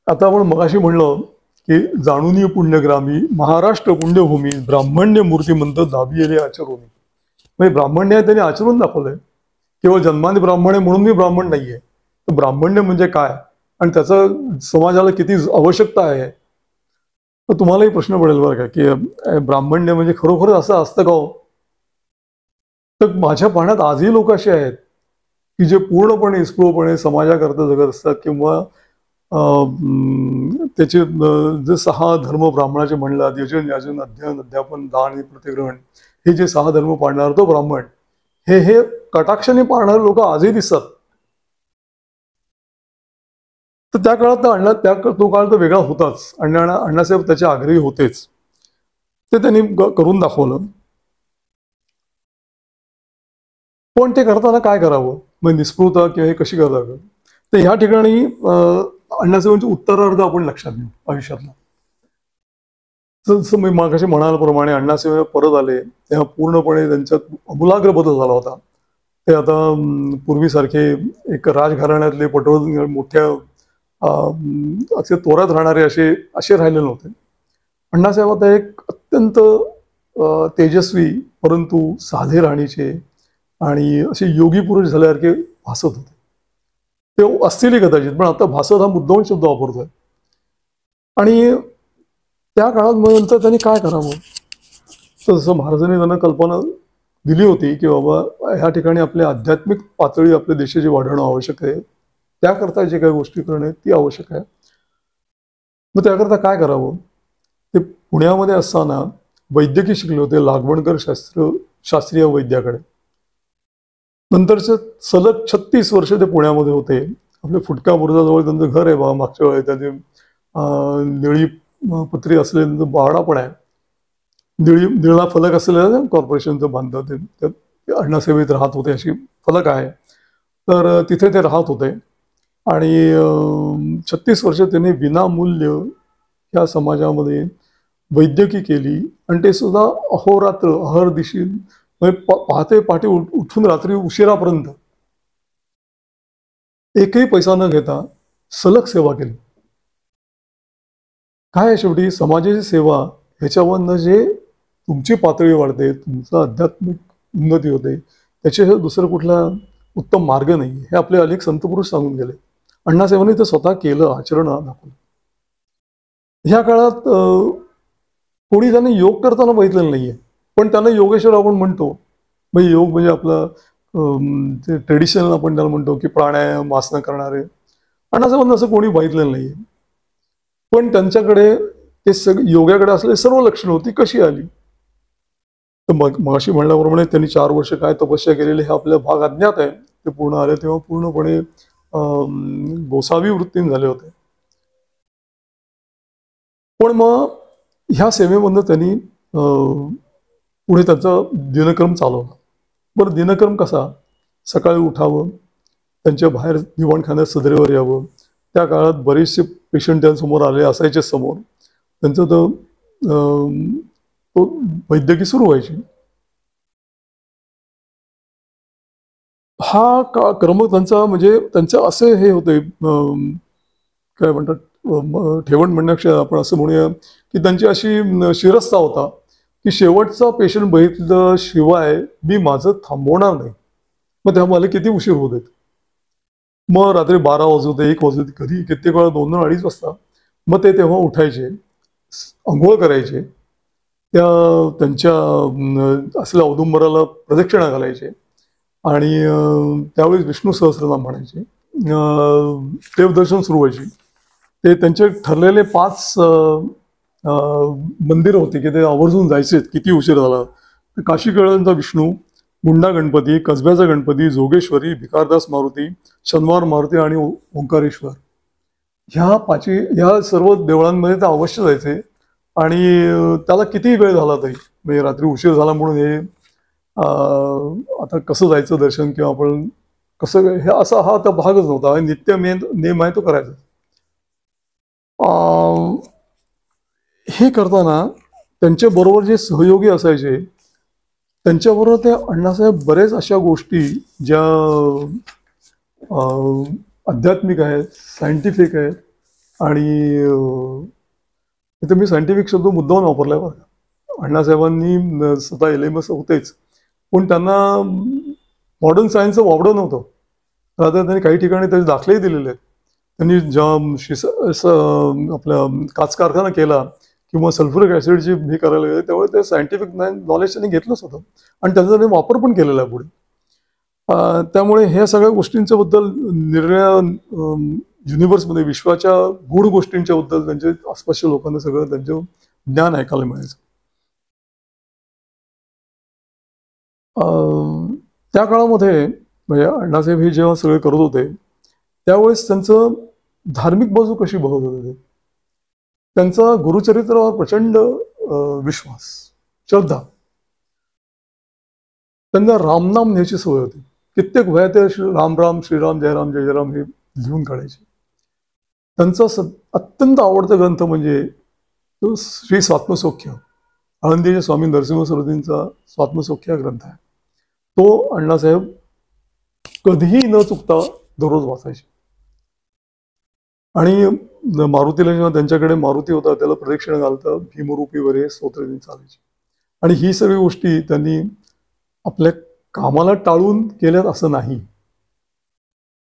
आता आपण मगाशी म्हणलं की जाणूनी पुण्यग्रामी महाराष्ट्र पुण्यभूमी ब्राह्मण्य मूर्तिमंत दाबियले आचरोनी. म्हणजे ब्राह्मण्य आहे त्यांनी आचरून दाखवलंय. केवळ जन्माने ब्राह्मण आहे म्हणून मी ब्राह्मण नाहीये. तर ब्राह्मण्य म्हणजे काय आणि त्याचं समाजाला किती आवश्यकता आहे. तर तुम्हालाही प्रश्न पडेल बरं का की ब्राह्मण्य म्हणजे खरोखर असं असतं का हो. तर माझ्या पाहण्यात आजही लोक असे आहेत की जे पूर्णपणे स्पृहपणे समाजाकरता जगत असतात किंवा त्याचे जे 6 धर्म ब्राह्मणाचे म्हणतात यजन याजन अध्ययन अध्यापन दान आणि प्रतिग्रहण हे जे 6 धर्म पाळणार तो ब्राह्मण हे कटाक्षाने पाळणारे लोक आजही दिसतात. तर त्या काळात तो काळ तर वेगळा होताच. अण्णासाहेब त्याचे आग्रही होतेच. ते त्यांनी करून दाखवलं. पण ते करताना काय करावं मग निस्पृहता किंवा हे कशी करता. तर ह्या ठिकाणी अण्णासाहेबांचे उत्तरार्ध आपण लक्षात घेऊ आयुष्यातला. जसं मी मागाशी म्हणाल्याप्रमाणे अण्णासाहेब परत आले तेव्हा पूर्णपणे त्यांच्यात अमूलाग्र बदल झाला होता. ते आता पूर्वीसारखे एक राजघराण्यातले पटवर्धन मोठ्या असे तोऱ्यात राहणारे असे राहिले नव्हते. अण्णासाहेब आता एक अत्यंत तेजस्वी परंतु साधे राहणीचे आणि असे योगी पुरुष झाल्यासारखे भासत होते. ते असतील कदाचित पण आता भासत हा मुद्दाम शब्द वापरतोय. आणि त्या काळात नंतर त्यांनी काय करावं तर जसं महाराजांनी त्यांना कल्पना दिली होती की बाबा ह्या ठिकाणी आपल्या आध्यात्मिक पातळी आपल्या देशाची वाढवणं आवश्यक आहे. त्याकरता जे काही गोष्टी करणं ती आवश्यक आहे. मग त्याकरता काय करावं. ते पुण्यामध्ये असताना वैद्यकीय शिकले होते लागवणकर शास्त्रीय वैद्याकडे. नंतरचे सलग 36 वर्ष ते पुण्यामध्ये होते. आपल्या फुटका बुरुजाजवळ त्यांचं घर आहे बाबा मागच्या वेळेस त्याचे निळी पत्री असलेलं बारडा पण आहे. निळा फलक असलेला कॉर्पोरेशनचं बांधलं ते अण्णासाहेब राहत होते अशी फलक आहे. तर तिथे ते राहत होते आणि 36 वर्ष त्यांनी विनामूल्य या समाजामध्ये वैद्यकीय केली आणि ते सुद्धा अहोरात्र अहर्दिशी पहाटे उठून रात्री उशिरापर्यंत एकही पैसा न घेता सलग सेवा केली. काय शेवटी समाजाची सेवा ह्याच्यावरनं जे तुमची पातळी वाढते तुमचं आध्यात्मिक उन्नती होते त्याच्याशिवाय दुसरं कुठला उत्तम मार्ग नाही हे आपले अनेक संतपुरुष सांगून गेले. अण्णासाहेबांनी ते स्वतः केलं आचरणात दाखवलं. ह्या काळात कोणी त्यांनी योग करताना बघितलेलं नाहीये पण त्यांना योगेश्वर आपण म्हणतो. म्हणजे योग म्हणजे आपलं ते ट्रेडिशनल आपण त्याला म्हणतो की प्राणायाम आसनं करणारे. अण्णासाहेबांना असं कोणी बघितलेलं नाहीये पण त्यांच्याकडे ते योगाकडे असलेली सर्व लक्षणं होती कशी आली. तर मगाशी म्हणल्याप्रमाणे त्यांनी 4 वर्ष काय तपस्या केलेली हे आपल्या भाग अज्ञात आहे. ते पूर्ण आले तेव्हा पूर्णपणे गोसावी वृत्तीने झाले होते. पण मग ह्या सेवेमधनं त्यांनी पुढे त्याचा दिनक्रम चालवला. बरं दिनक्रम कसा सकाळी उठावं त्यांच्या बाहेर दिवाणखान्यात सदरेवर यावं. त्या काळात बरेचसे पेशंट त्यांसमोर आले असायचे समोर त्यांचं तर तो वैद्यकीय सुरू व्हायची. हा क्रम त्यांचा म्हणजे त्यांचं असे हे होते, काय म्हणतात, ठेवण म्हणण्यापेक्षा आपण असं म्हणूया की त्यांची अशी शिरस्ता होता की शेवटचा पेशंट बघितल्याशिवाय मी माझं थांबवणार नाही. मग तेव्हा मला किती उशीर होत आहेत, मग रात्री 12 वाजवते, 1 वाजवते, कधी कित्येक वेळा 2-2, 2:30 वाजता. मग ते तेव्हा उठायचे, आंघोळ करायचे, त्यांच्या असलेल्या औदुंबराला प्रदक्षिणा घालायचे आणि त्यावेळेस विष्णू सहस्रनाम म्हणायचे. देवदर्शन सुरू व्हायचे. ते त्यांचे ठरलेले 5 मंदिरं होती की ते आवर्जून जायचे. किती उशीर झाला, काशीकळंचा विष्णू, मुंडा गणपती, कसब्याचा गणपती, जोगेश्वरी, भिकारदास मारुती, शनिवार मारुती आणि ओंकारेश्वर, ह्या सर्व देवळांमध्ये ते अवश्य जायचे. आणि त्याला किती वेळ झाला तरी, म्हणजे रात्री उशीर झाला म्हणून हे आता कसं जायचं दर्शन किंवा आपण कसं, हे असा हा तर भागच नव्हता. नित्य नेम आहे तो करायचा. हे करताना त्यांच्या बरोबर जे सहयोगी असायचे त्यांच्याबरोबर ते अण्णासाहेब बरेच अशा गोष्टी ज्या आध्यात्मिक आहेत, सायंटिफिक आहेत. आणि इथे मी सायंटिफिक शब्द मुद्दाम वापरलाय बरं. अण्णासाहेबांनी स्वतः LMS होतेच, पण त्यांना मॉडर्न सायन्सचं वावडं नव्हतं. राहता त्यांनी काही ठिकाणी त्याचे दाखलेही दिलेले आहेत. त्यांनी आपला काच कारखाना केला किंवा सल्फ्युरिक ॲसिडची हे करायला गेले त्यावेळी ते सायंटिफिक नॉलेज त्यांनी घेतलंच होतं आणि त्याचा त्यांनी वापर पण केलेला आहे पुढे. त्यामुळे ह्या सगळ्या गोष्टींच्या बद्दल युनिव्हर्समध्ये विश्वाच्या गूढ गोष्टींच्या बद्दल त्यांच्या आसपासच्या लोकांना सगळं त्यांचं ज्ञान ऐकायला मिळायचं. त्या काळामध्ये म्हणजे अण्णासाहेब हे जेव्हा सगळे करत होते त्यावेळेस त्यांचं धार्मिक बाजू कशी बघत होते, त्यांचा गुरुचरित्रावर प्रचंड विश्वास, श्रद्धा. त्यांना रामनाम लिहायची सवय होती. कित्येक वया ते राम राम श्रीराम जय राम जय जय राम हे लिहून काढायचे. त्यांचा अत्यंत आवडता ग्रंथ म्हणजे तो श्री स्वात्मसौख्य, आळंदीचे स्वामी नरसिंह सरस्वतींचा स्वात्मसौख्य ग्रंथ आहे. तो अण्णासाहेब कधीही न चुकता दररोज वाचायचे. आणि मारुतीला जेव्हा त्यांच्याकडे मारुती होता त्याला प्रदक्षिणा घालता भीमरूपी वरे स्तोत्र चालायचे. आणि ही सगळी गोष्टी त्यांनी आपल्या कामाला टाळून केल्यात असं नाही.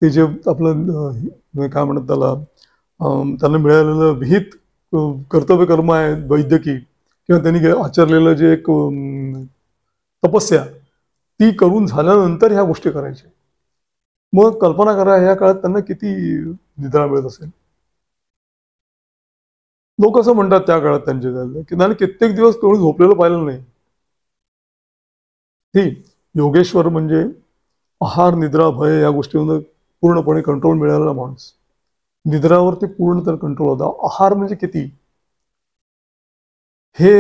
ते जे आपलं काय म्हणतात त्याला, त्यांना मिळालेलं विहित कर्तव्य कर्म आहे वैद्यकी किंवा त्यांनी आचरलेलं जे एक तपस्या ती करून झाल्यानंतर ह्या गोष्टी करायच्या. मग कल्पना करा ह्या काळात त्यांना किती निद्रा मिळत असेल. लोक असं म्हणतात त्या काळात त्यांच्या की त्यांनी कित्येक दिवस कोणी झोपलेलं पाहिलं नाही. ठीक, योगेश्वर म्हणजे आहार निद्रा भय या गोष्टीवर पूर्णपणे कंट्रोल मिळालेला माणूस. निद्रावरती पूर्ण तर कंट्रोल होता. आहार म्हणजे किती हे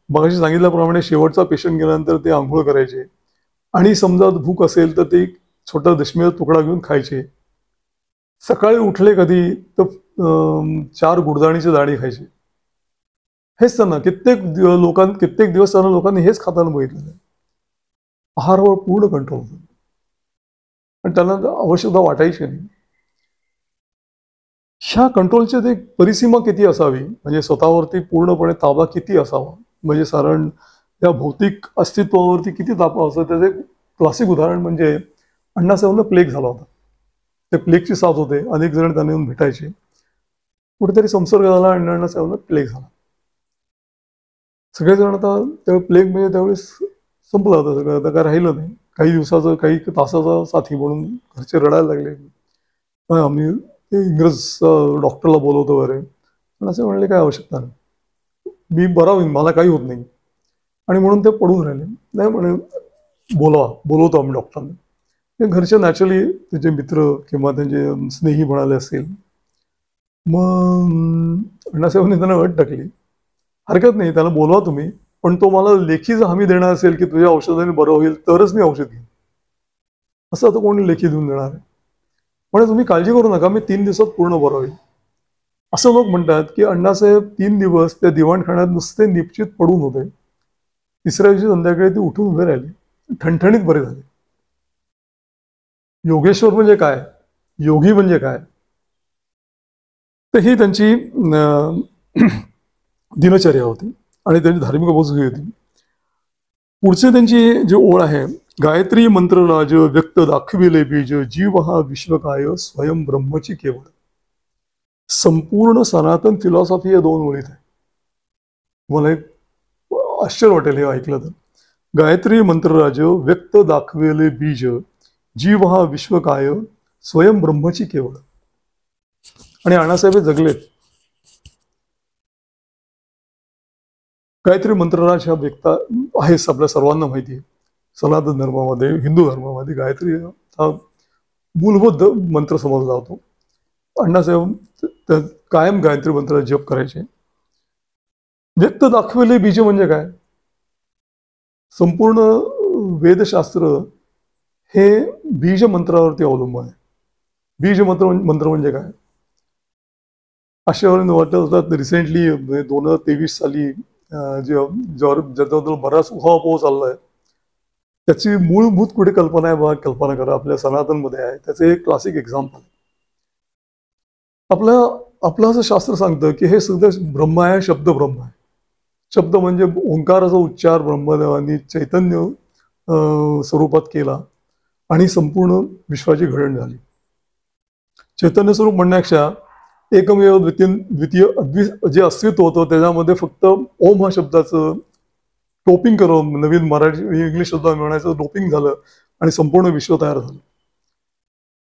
मगाशी सांगितल्याप्रमाणे शेवटचा पेशंट गेल्यानंतर ते आंघोळ करायचे आणि समजा भूक असेल तर ते छोटा दशमीचा तुकडा घेऊन खायचे. सकाळी उठले कधी तर 4 गुडदाणीचे दाणे खायचे. हेच त्यांना कित्येक दिवस त्यांना लोकांनी हेच खाताना बघितलेलं आहे. आहारावर पूर्ण कंट्रोल होतो आणि त्यांना आवश्यकता वाटायची नाही. ह्या कंट्रोलची ते परिसीमा किती असावी, म्हणजे स्वतःवरती पूर्णपणे ताबा किती असावा, म्हणजे साधारण त्या भौतिक अस्तित्वावरती किती ताबा असावा. त्याचे क्लासिक उदाहरण म्हणजे अण्णासाहेबांना प्लेग झाला होता. ते प्लेगची साथ होते. अनेक जण त्यांना येऊन भेटायचे. कुठेतरी संसर्ग झाला आणि अण्णासाहेबांना प्लेग झाला. सगळेजण आता त्या प्लेग म्हणजे त्यावेळेस संपला होता सगळं, आता काय राहिलं नाही. काही दिवसाचं काही तासाचा साथी म्हणून घरचे रडायला लागले. आम्ही इंग्रज डॉक्टरला बोलवतो वगैरे, पण असे म्हणले काय आवश्यकता नाही, मी बरा होईन, मला काही होत नाही. आणि म्हणून ते पडून राहिले. नाही म्हणे बोलवतो आम्ही डॉक्टरांना. ते घरचे नॅचरली त्याचे मित्र किंवा त्यांचे स्नेही म्हणाले असतील. मग अण्णासाहेबांनी त्यांना अट टाकली, हरकत नाही त्याला बोलवा तुम्ही, पण तो मला लेखी जर हमी देणार असेल की तुझ्या औषधाने बरं होईल तरच मी औषध घेईन. असं आता कोणी लेखी देऊन देणार आहे. म्हणजे तुम्ही काळजी करू नका, मी 3 दिवसात पूर्ण बरं होईल. असं लोक म्हणतात की अण्णासाहेब 3 दिवस त्या दिवाणखान्यात नुसते निपचित पडून होते. तिसऱ्या दिवशी संध्याकाळी ते उठून उभे राहिले, ठणठणीत बरे झाले. योगेश्वर म्हणजे काय, योगी म्हणजे काय, तर ही त्यांची दिनचर्या होती आणि त्यांची धार्मिक अवस्था होती. पुढचे त्यांची जी ओळ आहे, गायत्री मंत्र राज व्यक्त दाखविले बीज जीव हा विश्वकाय स्वयं ब्रह्मची केवळ. संपूर्ण सनातन फिलॉसॉफी या 2 ओळीत आहे. मला एक आश्चर्य वाटेल हे ऐकलं तर. गायत्री मंत्रराज व्यक्त दाखवेले बीज जीव हा विश्वकाय स्वयं ब्रह्मची केवळ. आणि अण्णासाहेब जगलेत. गायत्री मंत्रराज हा व्यक्त आहे, आपल्या सर्वांना माहिती आहे. सनातन धर्मामध्ये, हिंदू धर्मामध्ये गायत्री हा मूलभूत मंत्र समजला जातो. अण्णासाहेब कायम गायत्री मंत्र जप करायचे. व्यक्त दाखवले बीज म्हणजे काय, संपूर्ण वेदशास्त्र हे बीज मंत्रावरती अवलंबून आहे. बीज मंत्र म्हणजे काय, अशावर वाटत होतात. रिसेंटली 2023 साली ज्याच्याबद्दल बराच उहापोह चाललाय, त्याची मूलभूत कुठे कल्पना आहे बघा, कल्पना करा, आपल्या सनातनमध्ये आहे. त्याचं एक क्लासिक एक्झाम्पल. आपलं असं शास्त्र सांगतं की हे सगळं ब्रह्म आहे, शब्द ब्रह्म आहे. शब्द म्हणजे ओंकाराचा उच्चार ब्रह्मदेवानी चैतन्य स्वरूपात केला आणि संपूर्ण विश्वाची घडण झाली. चैतन्य स्वरूप म्हणण्यापेक्षा एकमेव द्वितीय जे अस्तित्व होतं त्याच्यामध्ये फक्त ओम हा शब्दाचं टोपिंग करून, नवीन मराठी इंग्लिश शब्द मिळण्याचं टोपिंग झालं आणि संपूर्ण विश्व तयार झालं.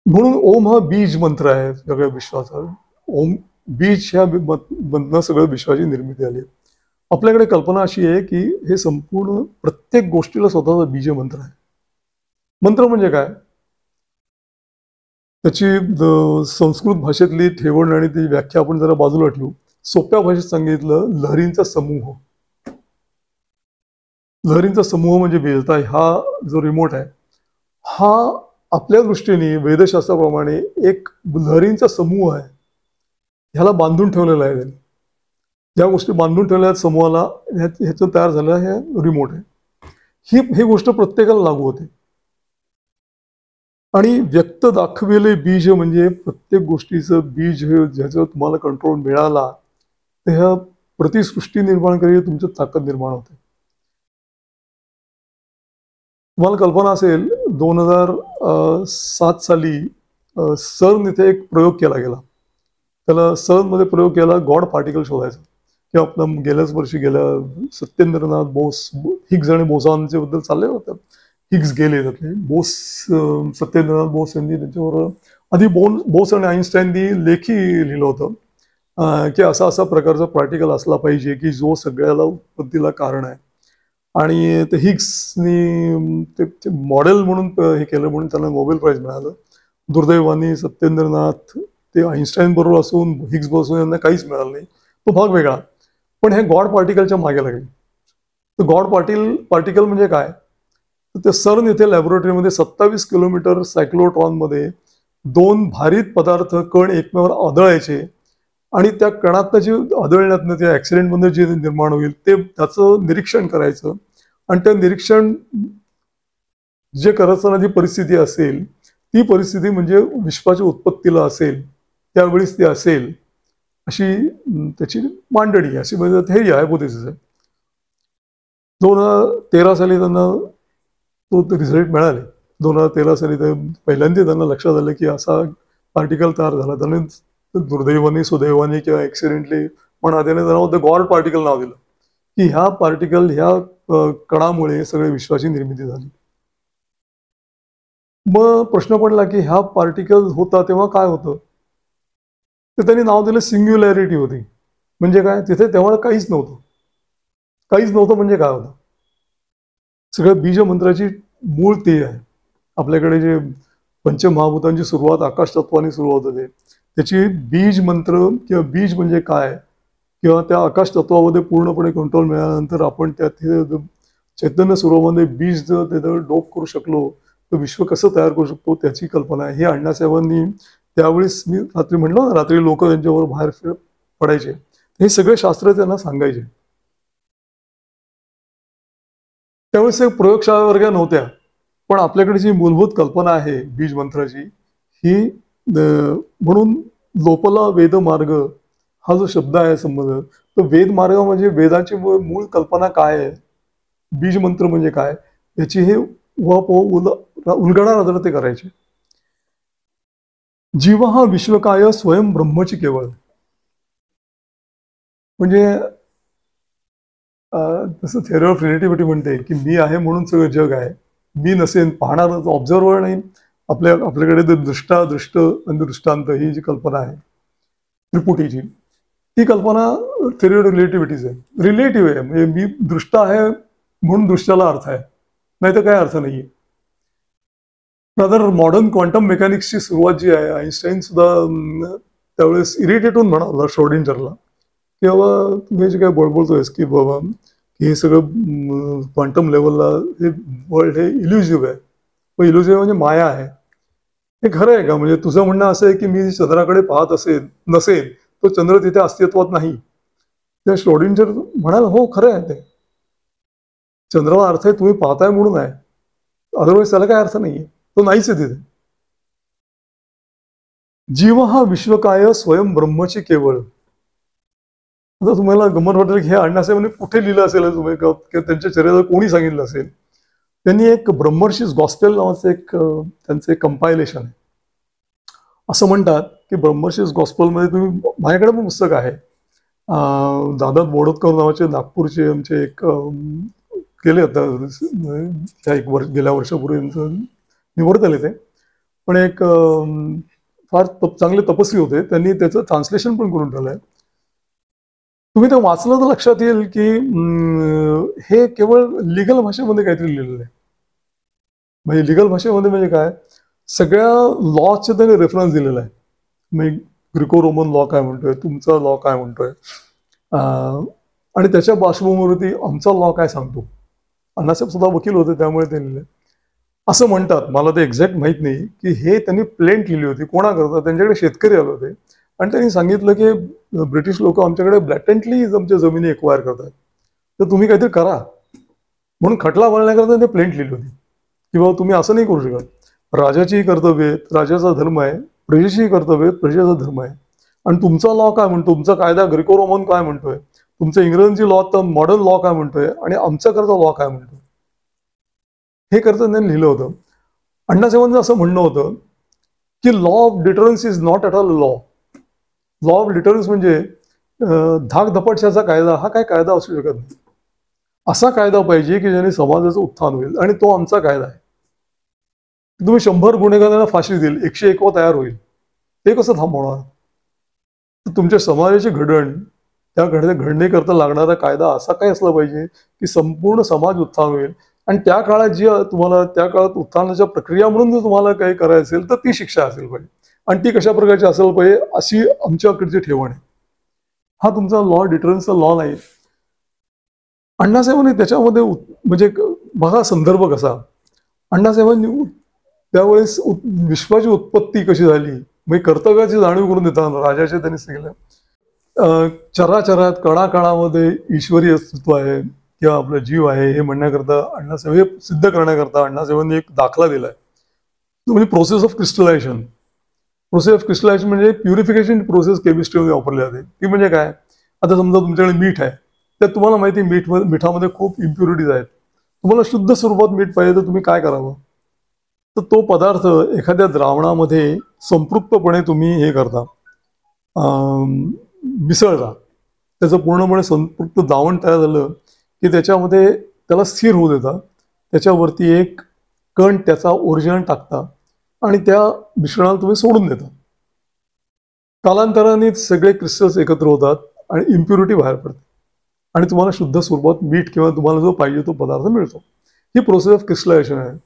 म्हणून ओम हा बीज मंत्र आहे सगळ्या विश्वाचा. ओम बीज ह्या मधनं सगळ्या विश्वाची निर्मिती झाली. आपल्याकडे कल्पना अशी आहे की हे संपूर्ण प्रत्येक गोष्टीला स्वतःचा बीज मंत्र आहे. मंत्र म्हणजे काय, त्याची संस्कृत भाषेतली ठेवण आणि ती व्याख्या आपण जरा बाजूला ठेवू. सोप्या भाषेत सांगितलं, लहरींचा समूह. लहरींचा समूह म्हणजे बेलता. हा जो रिमोट आहे हा आपल्या दृष्टीने वेदशास्त्राप्रमाणे एक लहरींचा समूह आहे. ह्याला बांधून ठेवलेला आहे त्यांनी. ज्या गोष्टी बांधून ठेवल्या समूहाला ह्याचं तयार झालं हे रिमोट आहे. ही गोष्ट प्रत्येकाला लागू होते. आणि व्यक्त दाखविले बीज म्हणजे प्रत्येक गोष्टीचं बीज हे ज्याचं तुम्हाला कंट्रोल मिळाला तर ह्या प्रतिसृष्टी निर्माण करायची तुमची ताकद निर्माण होते. तुम्हाला कल्पना असेल 2007 साली CERN इथे एक प्रयोग केला गेला. त्याला CERN मध्ये प्रयोग केला गॉड पार्टिकल शोधायचा. किंवा आपलं गेल्याच वर्षी सत्येंद्रनाथ बोस, हिग्स आणि बोसॉनचे बद्दल चालले होतं. हिग्स गेले त्यातले, सत्येंद्रनाथ बोस यांनी त्याच्यावर आधी बोस आणि आईन्स्टाईननी लेखी लिहिलं होतं की असा असा प्रकारचा पार्टिकल असला पाहिजे की जो सगळ्याला उत्पत्तीला कारण आहे. आणि ते हिग्सनी ते मॉडेल म्हणून हे केलं म्हणून त्यांना नोबेल प्राइज मिळालं. दुर्दैवाने सत्येंद्रनाथ ते आईन्स्टाईन बरोबर असून हिग्स बसून यांना काहीच मिळालं नाही. तो भाग वेगळा. पण हे गॉड पार्टिकलच्या मागे लागले. तर गॉड पार्टिकल म्हणजे काय, तर ते CERN इथे लॅबोरेटरीमध्ये 27 किलोमीटर सायक्लोट्रॉनमध्ये 2 भारित पदार्थ कण एकमेकांवर आदळायचे आणि त्या कणातनं जे आदळण्यातनं त्या ऍक्सिडेंटमध्ये जे निर्माण होईल ते त्याचं निरीक्षण करायचं. आणि त्या निरीक्षण जे करताना जी परिस्थिती असेल ती परिस्थिती म्हणजे विश्वाच्या उत्पत्तीला असेल त्यावेळीच ती असेल अशी त्याची मांडणी, अशी म्हणजे हे हायपोथेसिस आहे. 2013 साली त्यांना तो रिझल्ट मिळाले. 2013 साली ते पहिल्यांदा त्यांना लक्षात आलं की असा पार्टिकल तयार झाला. त्यांनी दुर्दैवाने सुदैवाने किंवा ऍक्सिडेंटली म्हणा त्याने त्यांना गॉड पार्टिकल नाव दिलं की ह्या पार्टिकल ह्या कणामुळे सगळे विश्वाची निर्मिती झाली. मग प्रश्न पडला की ह्या पार्टिकल होता तेव्हा काय होतं, तर त्यांनी नाव दिलं सिंग्युलॅरिटी होती. म्हणजे काय, तिथे तेव्हा काहीच नव्हतं. काहीच नव्हतं म्हणजे काय होतं, सगळं बीज मंत्राची मूळ ते आहे. आपल्याकडे जे पंचमहाभूतांची सुरुवात आकाश तत्वाने सुरू होते त्याची बीज मंत्र किंवा बीज म्हणजे काय किंवा त्या आकाश तत्वामध्ये पूर्णपणे कंट्रोल मिळाल्यानंतर आपण त्यात चैतन्य स्वरूपामध्ये बीज जर तिथं डोप करू शकलो तर विश्व कसं तयार करू शकतो त्याची कल्पना आहे. हे अण्णासाहेबांनी त्यावेळेस, मी रात्री म्हणलो ना, रात्री लोक त्यांच्यावर बाहेर पडायचे, हे सगळे शास्त्र त्यांना सांगायचे. त्यावेळेस प्रयोगशाळा वर्ग नव्हत्या, पण आपल्याकडे जी मूलभूत कल्पना आहे बीज मंत्राची ही म्हणून लोपला वेद मार्ग हा जो शब्द आहे संबंध, तो वेद मार्ग म्हणजे वेदाची मूळ कल्पना काय आहे, बीज मंत्र म्हणजे काय, याची हे उलगडा नजर ते करायचे. जीव हा विश्वकाय स्वयं ब्रह्मची केवळ, म्हणजे तसं थेअरी ऑफ रिलेटिव्हिटी म्हणते की मी आहे म्हणून सगळं जग आहे, मी नसेन पाहणार ऑब्झर्वर नाही. आपल्याकडे दृष्ट आणि दृष्टांत ही जी कल्पना आहे त्रिपुटीची, ती कल्पना थेअरी ऑफ रिलेटिव्हिटीच आहे, रिलेटिव्ह आहे. म्हणजे मी दृष्ट आहे म्हणून दृष्ट्याला अर्थ आहे, नाही तर काय अर्थ नाहीये. रादर मॉडर्न क्वांटम मेकॅनिक्सची सुरुवात जी आहे, आईन्स्टाईन सुद्धा त्यावेळेस इरिटेट होऊन म्हणाला श्रोडिंजरला की बाबा तुम्ही जे काय बोलतोयस की बाबा हे सगळं क्वांटम लेवलला हे वर्ल्ड हे इल्युझिव्ह आहे, पण इल्युझिव्ह म्हणजे माया आहे, हे खरं आहे का? म्हणजे तुझं म्हणणं असं आहे की मी चंद्राकडे पाहत नसेल तो चंद्र तिथे अस्तित्वात नाही. त्या श्रोडिंजर म्हणाल हो खरं आहे, ते चंद्राला अर्थ आहे तुम्ही पाहताय म्हणून आहे, अदरवाईज त्याला काय अर्थ नाहीये, तो नाहीच आहे तिथे. जीव हा विश्वकाय स्वयं ब्रह्मची केवळ. आता तुम्हाला गमत वाटेल की हे अण्णासाहेबांनी कुठे लिहिलं असेल, तुम्ही त्यांच्या चरित्रात कोणी सांगितलं असेल. त्यांनी एक ब्रह्मर्षीज गॉस्पेल नावाचं एक त्यांचं एक कंपायलेशन आहे. असं म्हणतात की ब्रह्मर्षीज गॉस्पेलमध्ये तुम्ही, माझ्याकडे पण पुस्तक आहे, दादा बोडतकर नावाचे नागपूरचे आमचे एक गेले आता गेल्या वर्षापूर्वी निवडत आले ते, पण एक फार चांगले तपस्वी होते, त्यांनी त्याचं ट्रान्सलेशन पण करून ठेवलंय. तुम्ही ते वाचलं तर लक्षात येईल की हे केवळ लिगल भाषेमध्ये काहीतरी लिहिलेलं आहे. म्हणजे लिगल भाषेमध्ये म्हणजे काय, सगळ्या लॉचे त्यांनी रेफरन्स दिलेला आहे. म्हणजे ग्रिको रोमन लॉ काय म्हणतोय, तुमचा लॉ काय म्हणतोय, आणि त्याच्या पार्श्वभूमीवरती आमचा लॉ काय सांगतो. अण्णासाहेब सुद्धा वकील होते त्यामुळे ते लिहिले. असं म्हणतात, मला ते एक्झॅक्ट माहित नाही, की हे त्यांनी प्लेंट लिहिली होती. कोणाकरता? त्यांच्याकडे शेतकरी आले होते आणि त्यांनी सांगितलं की ब्रिटिश लोक आमच्याकडे ब्लॅटंटली आमच्या जमिनी एक्वायर करतात, तर तुम्ही काहीतरी करा. म्हणून खटला भरण्याकरता ते प्लेंट लिहिली होती की बाबा तुम्ही असं नाही करू शकत. राजाचीही कर्तव्य, राजाचा धर्म आहे, प्रजेचीही कर्तव्य, प्रजेचा धर्म आहे. आणि तुमचा लॉ काय म्हणतो, तुमचा कायदा ग्रिको रोमन काय म्हणतोय, तुमचं इंग्रजी लॉ तर मॉडर्न लॉ काय म्हणतोय, आणि आमचा करता लॉ काय म्हणतोय, हे करता त्यांनी लिहिलं होतं. अण्णासाहेबांचं असं म्हणणं होतं की law of deterrence is not at all law. Law of deterrence म्हणजे धाकधपटशाचा कायदा हा काय कायदा असू शकत नाही. असा कायदा पाहिजे की ज्याने समाजाचं उत्थान होईल, आणि तो आमचा कायदा आहे. तुम्ही 100 गुन्हेगारांना फाशी देईल, 101 तयार होईल, ते कसं थांबवणार? तर तुमच्या समाजाची घडण, त्या घडणेकरता लागणारा कायदा असा काय असला पाहिजे की संपूर्ण समाज उत्थान होईल. आणि त्या काळात जी तुम्हाला त्या काळात उत्थानाच्या प्रक्रिया म्हणून जर तुम्हाला काही करायचं असेल तर ती शिक्षा असेल पाहिजे, आणि ती कशा प्रकारची असेल पाहिजे अशी आमच्याकडची ठेवण आहे. हा तुमचा लॉ डिटरन्सचा लॉ नाही. अण्णासाहेबांनी त्याच्यामध्ये म्हणजे बघा संदर्भ कसा, अण्णासाहेबांनी त्यावेळेस विश्वाची उत्पत्ती कशी झाली, म्हणजे कर्तव्याची जाणीव करून देतात राजाचे त्यांनी सांगितलं. चराचरात कणाकणामध्ये ईश्वरी अस्तित्व आहे किंवा आपला जीव आहे हे म्हणण्याकरता अण्णासाहेब, हे सिद्ध करण्याकरता अण्णासाहेबांनी एक दाखला दिलाय, म्हणजे process of crystallisation. Process of crystallisation म्हणजे प्युरिफिकेशन प्रोसेस केमिस्ट्रीमध्ये वापरली जाते. ती म्हणजे काय, आता समजा तुमच्याकडे मीठ आहे, तर तुम्हाला माहिती मिठामध्ये खूप इम्प्युरिटीज आहेत. तुम्हाला शुद्ध स्वरूपात मीठ पाहिजे तर तुम्ही काय करावं, तर तो पदार्थ एखाद्या द्रावणामध्ये संपृक्तपणे तुम्ही हे करता, मिसळता. त्याचं पूर्णपणे संपृक्त द्रावण तयार झालं की त्याच्यामध्ये त्याला स्थिर होऊ देता, त्याच्यावरती एक कण त्याचा ओरिजिनल टाकता आणि त्या मिश्रणाला तुम्ही सोडून देता. कालांतराने सगळे क्रिस्टल्स एकत्र होतात आणि इम्प्युरिटी बाहेर पडते आणि तुम्हाला शुद्ध स्वरूपात मीठ किंवा तुम्हाला जो पाहिजे तो पदार्थ मिळतो. ही प्रोसेस ऑफ क्रिस्टलायझेशन आहे.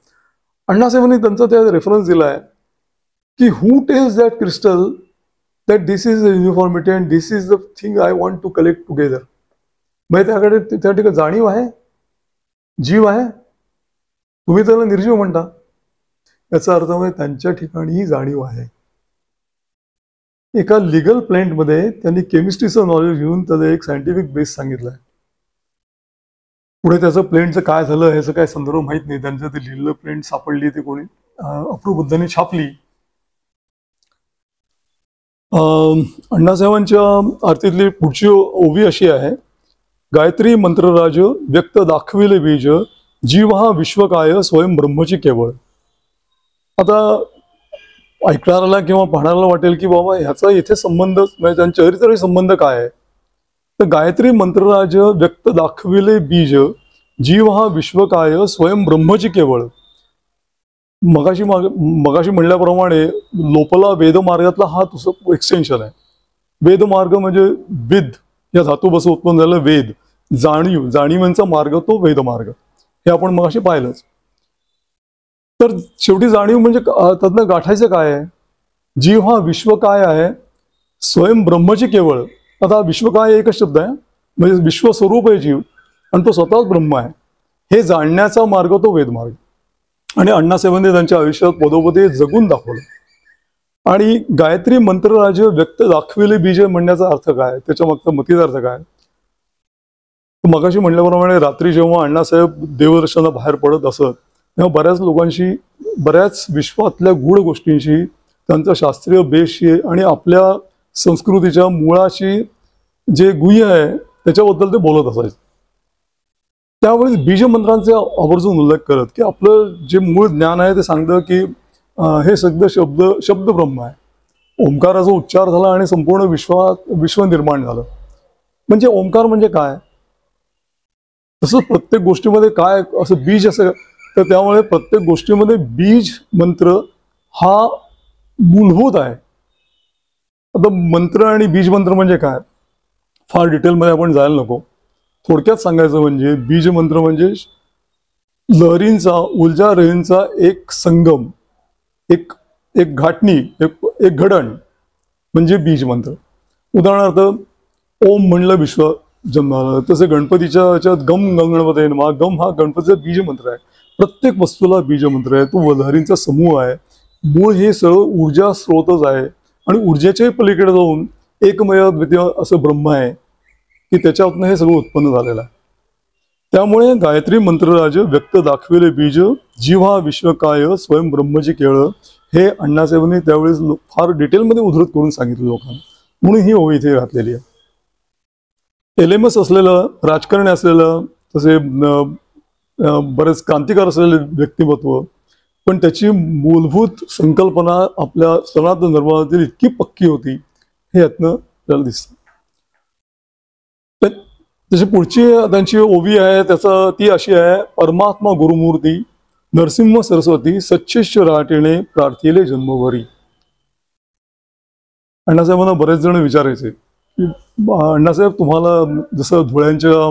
अण्णासाहेबांनी त्यांचा त्या रेफरन्स दिला आहे की who tells that crystal that this is the uniformity and this is the thing I want to collect together. म्हणजे त्याकडे त्या ठिकाणी जाणीव आहे, जीव आहे. तुम्ही त्याला निर्जीव म्हणता, याचा अर्थ म्हणजे त्यांच्या ठिकाणीही जाणीव आहे. एका लिगल प्लेंटमध्ये त्यांनी केमिस्ट्रीचं नॉलेज घेऊन त्याचा एक सायंटिफिक बेस सांगितलाय. पुढे त्याचं प्लेंटचं काय झालं ह्याचं काय संदर्भ माहित नाही. त्यांचं ते लिहिलेलं प्लेंट सापडली, ते कोणी अप्रूबुद्धांनी छापली. अण्णासाहेबांच्या आरतीतली पुढची ओवी अशी आहे, गायत्री मंत्रराज व्यक्त दाखविले बीज, जीव हा विश्वकाय स्वयं ब्रह्मची केवळ. आता ऐकणाऱ्याला किंवा पाहणाऱ्याला वाटेल की बाबा ह्याचा इथे संबंध म्हणजे त्यांच्या चरित्राशी संबंध काय आहे. तर गायत्री मंत्रराज व्यक्त दाखविले बीज, जीव हा विश्वकाय स्वयं ब्रह्मची केवळ. मगाशी म्हणल्याप्रमाणे लोपला वेदमार्गातला हा तुझं एक्सटेन्शन आहे. वेदमार्ग म्हणजे विद या धातूपासून उत्पन्न झालं वेद, जाणीवांचा मार्ग तो वेदमार्ग, हे आपण मगाशी पाहिलंच. तर शेवटी जाणीव म्हणजे त्यातनं गाठायचं काय आहे. जीव हा विश्व काय आहे, स्वयं ब्रह्मची केवळ. आता विश्व काय एकच शब्द आहे, म्हणजे विश्वस्वरूप आहे जीव आणि तो स्वतःच ब्रह्म आहे. हे जाणण्याचा मार्ग तो वेदमार्ग. आणि अण्णासाहेबांनी त्यांच्या आयुष्यात पदोपदी जगून दाखवलं. आणि गायत्री मंत्रराज व्यक्त दाखविले बीज म्हणण्याचा अर्थ काय, त्याच्या मागचा मतीचा अर्थ काय. मगाशी म्हणल्याप्रमाणे रात्री जेव्हा अण्णासाहेब देवदर्शनाला बाहेर पडत असत तेव्हा बऱ्याच लोकांशी, बऱ्याच विश्वातल्या गूढ गोष्टींशी, त्यांचा शास्त्रीय बेसशी आणि आपल्या संस्कृतीच्या मुळाशी जे गुह्य आहे त्याच्याबद्दल ते बोलत असायचे. त्यावेळेस बीजमंत्रांचे आवर्जून उल्लेख करत की आपलं जे मूळ ज्ञान आहे ते सांगतं की हे सगळं शब्द ब्रह्म आहे. ओंकाराचा उच्चार झाला आणि संपूर्ण विश्व निर्माण झालं. म्हणजे ओंकार म्हणजे काय, तसं प्रत्येक गोष्टीमध्ये काय असं बीज असं, तर त्यामुळे प्रत्येक गोष्टीमध्ये बीज मंत्र हा मूलभूत आहे. आता मंत्र आणि बीज मंत्र म्हणजे काय, फार डिटेलमध्ये आपण जायला नको. थोडक्यात सांगायचं म्हणजे बीज मंत्र म्हणजे लहरींचा, ऊर्जा लहरींचा एक संगम, एक घाटणी, एक घडण म्हणजे बीज मंत्र. उदाहरणार्थ ओम म्हणलं विश्व जन्माला, तसे गणपतीच्या याच्यात गम गणपती नमः, गम हा गणपतीचा बीज मंत्र आहे. प्रत्येक वस्तूला बीज मंत्र आहे, तो लहरींचा समूह आहे. मूळ हे सगळं ऊर्जा स्रोतच आहे आणि ऊर्जेच्याही पलीकडे जाऊन एकमेव द्वितीय असं ब्रह्म आहे की त्याच्यातनं हे सगळं उत्पन्न झालेलं आहे. त्यामुळे गायत्री मंत्रराज व्यक्त दाखविले बीज, जीव हा विश्वकाय स्वयं ब्रह्मची केळ, हे अण्णासाहेबांनी त्यावेळेस फार डिटेलमध्ये उद्धृत करून सांगितलं लोकांना. म्हणून ही ओवी इथे घातलेली आहे. एलेमस असलेलं, राजकारणी असलेलं, तसे बरेच क्रांतिकार असलेले व्यक्तिमत्व, पण त्याची मूलभूत संकल्पना आपल्या सनातन धर्मातील इतकी पक्की होती, हे यातनं आपल्याला दिसतं. त्याची पुढची त्यांची ओवी आहे, ती अशी आहे, परमात्मा गुरुमूर्ती नरसिंह सरस्वती सच्शिष्य राटेने प्रार्थिले जन्मभरी. अण्णासाहेबांना बरेच जण विचारायचे की अण्णासाहेब तुम्हाला जसं धुळ्यांच्या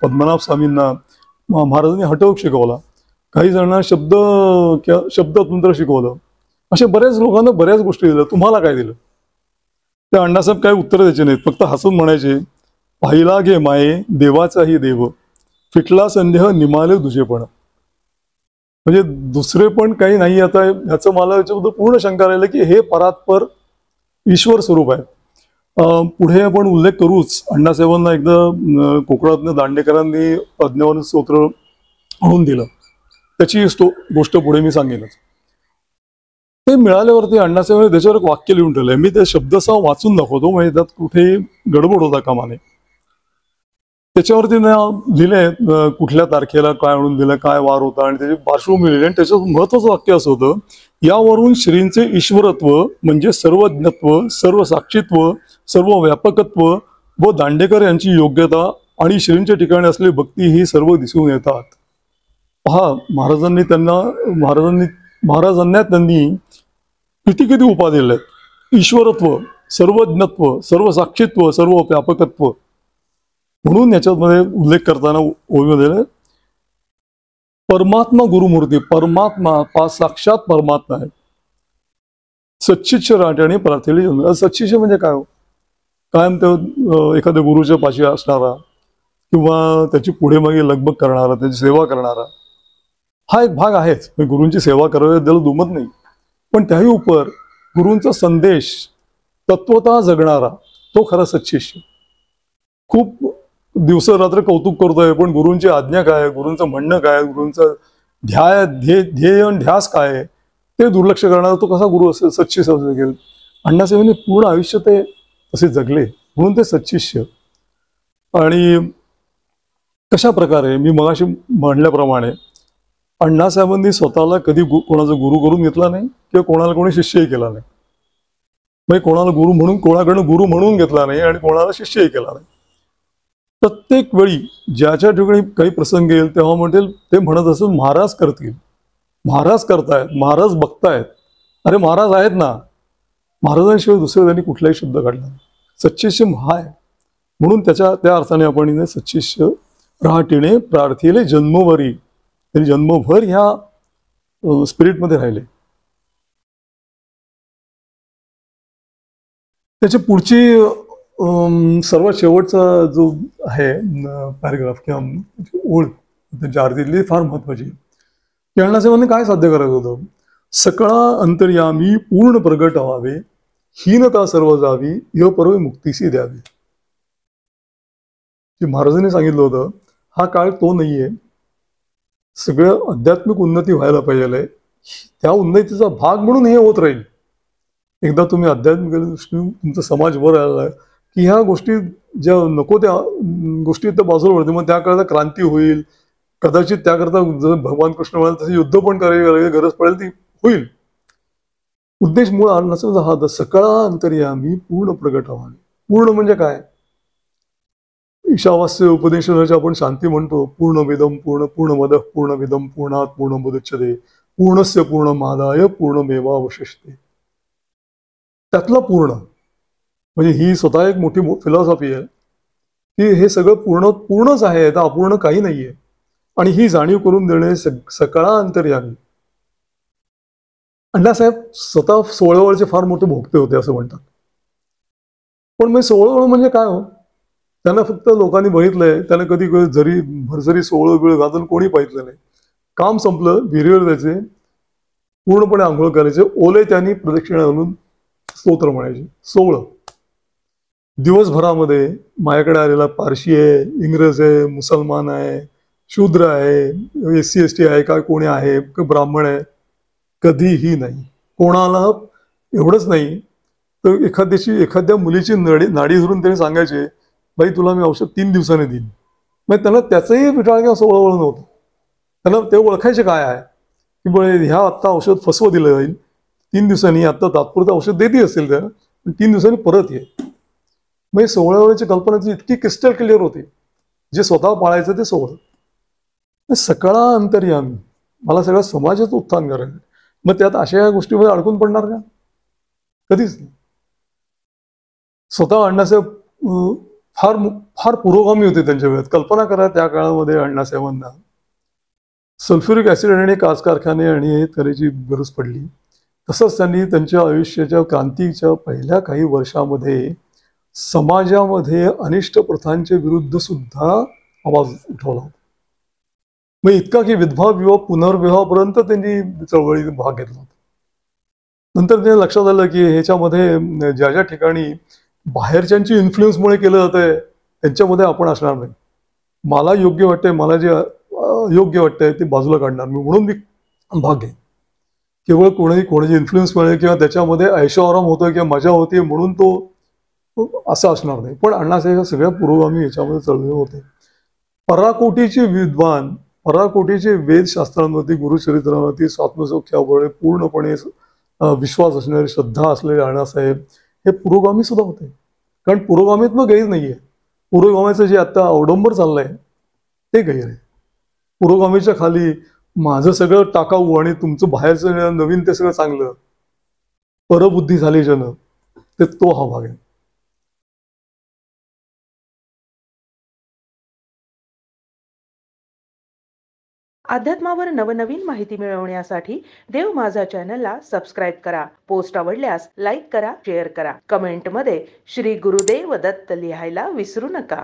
पद्मनाभ स्वामींना महाराजांनी हटवूक शिकवला, काही जणांना शब्दतंत्र शिकवलं, अशा बऱ्याच लोकांना बऱ्याच गोष्टी दिल्या, तुम्हाला काय दिलं. त्या अण्णासाहेब काही उत्तर द्यायचे नाहीत, फक्त हसून म्हणायचे, पाहिला घे माये देवाचाही देव, फिटला संदेह निमाले दुजेपण. म्हणजे दुसरे पण काही नाही. आता ह्याचं मला याच्याबद्दल पूर्ण शंका राहिलं की हे परात्पर ईश्वर स्वरूप आहे. पुढे आपण उल्लेख करूच, अण्णासाहेबांना एकदा कोकणातनं दांडेकरांनी प्रज्ञावन स्तोत्र आणून दिलं, त्याची गोष्ट पुढे मी सांगेनच. ते मिळाल्यावरती अण्णासाहेबांनी त्याच्यावर एक वाक्य लिहून ठेवलंय, मी ते शब्दसह वाचून दाखवतो, म्हणजे त्यात कुठे गडबड होता कामा नये. त्याच्यावरती लिहिलंय कुठल्या तारखेला काय म्हणून दिलं, काय वार होता आणि त्याची पार्श्वभूमी लिहिली. आणि त्याचं महत्वाचं वाक्य असं होतं, यावरून श्रींचे ईश्वरत्व म्हणजे सर्वज्ञत्व, सर्व साक्षीत्व, सर्व व्यापकत्व व दांडेकर यांची योग्यता आणि श्रींच्या ठिकाणी असलेली भक्ती ही सर्व दिसून येतात. पहा, महाराजांना त्यांनी किती उपाधी दिलेत. ईश्वरत्व, सर्वज्ञत्व, सर्व साक्षीत्व, सर्व व्यापकत्व. म्हणून याच्यामध्ये उल्लेख करताना ओवीमध्ये परमात्मा गुरुमूर्ती, परमात्मा साक्षात परमात्मा आहे. सच्शिष्य राजाने प्रार्थीले जन्म. सच्शिष्य म्हणजे काय हो, कायम तो एखाद्या गुरुच्या पाशी असणारा किंवा त्याची पुढे मागे लगबग करणारा, त्याची सेवा करणारा, हा एक भाग आहेच. गुरूंची सेवा करावी त्याला दुमत नाही, पण त्याही उपर गुरूंचा संदेश तत्वतः जगणारा तो खरा सच्शिष्य. खूप दिवस रात्र कौतुक करतोय, पण गुरूंची आज्ञा काय, गुरूंचं म्हणणं काय, गुरूंचं ध्येय आणि ध्यास काय ते दुर्लक्ष करणारा तो कसा गुरु असेल, सच्शिष्य असेल. अण्णासाहेबांनी पूर्ण आयुष्य ते तसे जगले, म्हणून ते सच्शिष्य. आणि कशा प्रकारे मी मगाशी म्हणल्याप्रमाणे अण्णासाहेबांनी स्वतःला कधी कोणाचा गुरु करून घेतला नाही किंवा कोणाला कोणी शिष्यही केला नाही. म्हणजे कोणाला गुरु म्हणून, कोणाकडनं गुरु म्हणून घेतला नाही आणि कोणाला शिष्यही केला नाही. प्रत्येक वेळी ज्याच्या ठिकाणी काही प्रसंग येईल तेव्हा म्हणतील, ते म्हणत असत महाराज करतील, महाराज करतायत, महाराज बघतायत. अरे महाराज आहेत ना. महाराजांशिवाय दुसरे त्यांनी कुठलाही शब्द काढला नाही. सच्शिष्य हा आहे. म्हणून त्या अर्थाने आपण सच्शिष्य रहाटीने प्रार्थिले जन्मभरी, त्यांनी जन्मभर ह्या स्पिरिटमध्ये राहिले. त्याची पुढची सर्वात शेवटचा जो आहे पॅरेग्राफ किंवा ओळ त्यांच्या आरतीतली फार महत्वाची. की अण्णासाहेबांनी काय साध्य करायचं होतं? सकळा अंतर्यामी पूर्ण प्रगट व्हावे, हीनता सर्व जावी, य परवे मुक्तीसी द्यावी. जे महाराजांनी सांगितलं होतं, हा काळ तो नाहीये. सगळं आध्यात्मिक उन्नती व्हायला पाहिजे, त्या उन्नतीचा भाग म्हणून हे होत राहील. एकदा तुम्ही आध्यात्मिक दृष्टीने तुमचा समाज वर आलाय की ह्या गोष्टी ज्या नको त्या गोष्टी त्या बाजूला वळते, मग त्याकरता क्रांती होईल. कदाचित त्याकरता भगवान कृष्ण म्हणाल तसे युद्ध पण करायची गरज पडेल, ती होईल. उद्देश मूळ आणण्याचा हा सकळा अंतर्यामी पूर्ण प्रगट व्हावे. पूर्ण म्हणजे काय? ईशावास्य उपदेशाचे आपण शांती म्हणतो. पूर्ण वेदम पूर्ण, पूर्णमद पूर्णमिदम पूर्णात पूर्णमुदच्यते पूर्णस्य पूर्णमादाय पूर्णमेवावशिष्यते. त्यातलं पूर्ण म्हणजे ही स्वतः एक मोठी फिलॉसॉफी आहे की हे सगळं पूर्णच आहे, तर अपूर्ण काही नाहीये. आणि ही जाणीव करून देणे सकळा अंतर्यामी. अण्णासाहेब स्वतः सोळवळचे फार मोठे भोगते होते असं म्हणतात. पण मग सोळवळ म्हणजे काय हो? त्यांना फक्त लोकांनी बघितलंय, त्यांना कधी जरी भरजरी सोळं बिळ घालून कोणी पाहिलं नाही. काम संपलं, विहिरीवर जायचे, पूर्णपणे आंघोळ करायचे, ओले त्यांनी प्रदक्षिणा घालून स्तोत्र म्हणायचे. सोळं दिवसभरामध्ये माझ्याकडे आलेला पारशी आहे, इंग्रज आहे, मुसलमान आहे, शूद्र आहे, SC ST आहे, काय कोणी आहे, ब्राह्मण आहे, कधीही नाही. कोणाला एवढंच नाही तर एखाद्या मुलीची नाडी धरून त्यांनी सांगायचे, बाई तुला मी औषध 3 दिवसांनी देईन. मग त्यांना त्याचंही विटाळ किंवा सोळवळ नव्हतं. त्यांना ते ओळखायचे काय आहे की बळे ह्या आत्ता औषध फसवं दिलं जाईल, 3 दिवसांनी आत्ता तात्पुरतं औषध देते असेल त्या, पण 3 दिवसांनी परत ये. मग सोळवळची कल्पना इतकी क्रिस्टल क्लिअर होती. जे स्वतः पाळायचं ते सोळं. सकळा अंतर्यामी, मला सगळ्या समाजाचं उत्थान करायचं. मग त्यात अशा या गोष्टीमध्ये अडकून पडणार का? कधीच नाही. स्वतः अण्णासाहेब फार फार पुरोगामी होते त्यांच्या वेळात. कल्पना करा त्या काळामध्ये अण्णासाहेबांना सल्फ्युरिक ऍसिड आणि काच कारखाने आणि हे करायची गरज पडली. तसंच त्यांनी त्यांच्या आयुष्याच्या क्रांतीच्या पहिल्या काही वर्षामध्ये समाजामध्ये अनिष्ट प्रथांच्या विरुद्ध सुद्धा आवाज उठवला होता. मग इतका की विधवा विवाह पुनर्विवाहापर्यंत त्यांनी चळवळीत भाग घेतला होता. नंतर त्यांनी लक्षात आलं की ह्याच्यामध्ये ज्या ज्या ठिकाणी बाहेरच्यांची इन्फ्लुएन्समुळे केलं जातंय त्यांच्यामध्ये आपण असणार नाही. मला योग्य वाटतंय, मला जे योग्य वाटतंय ते बाजूला काढणार मी, म्हणून मी भाग घेईन. केवळ कोणाची इन्फ्लुएन्समुळे किंवा त्याच्यामध्ये ऐशोआराम होतोय किंवा मजा होतीये म्हणून तो असं असणार नाही. पण अण्णासाहेब सगळ्या पुरोगामी याच्यामध्ये चळवळ होते. पराकोटीचे विद्वान, पराकोटीचे वेदशास्त्रांवरती, गुरुचरित्रांवरती, स्वात्मसौख्यावर पूर्णपणे विश्वास असणारे, श्रद्धा असलेले अण्णासाहेब हे पुरोगामी सुद्धा होते. कारण पुरोगामीत्व गैर नाहीये. पुरोगामीचं जे आता अवडंबर चाललंय ते गैर आहे. पुरोगामीच्या खाली माझं सगळं टाकाऊ आणि तुमचं बाहेरचं नवीन ते सगळं चांगलं, परबुद्धी झाली जन, ते तो हा भाग आहे. अध्यात्मावर नवनवीन माहिती मिळवण्यासाठी देव माझा चॅनलला सबस्क्राईब करा. पोस्ट आवडल्यास लाईक करा, शेअर करा. कमेंटमध्ये श्री गुरुदेव दत्त लिहायला विसरू नका.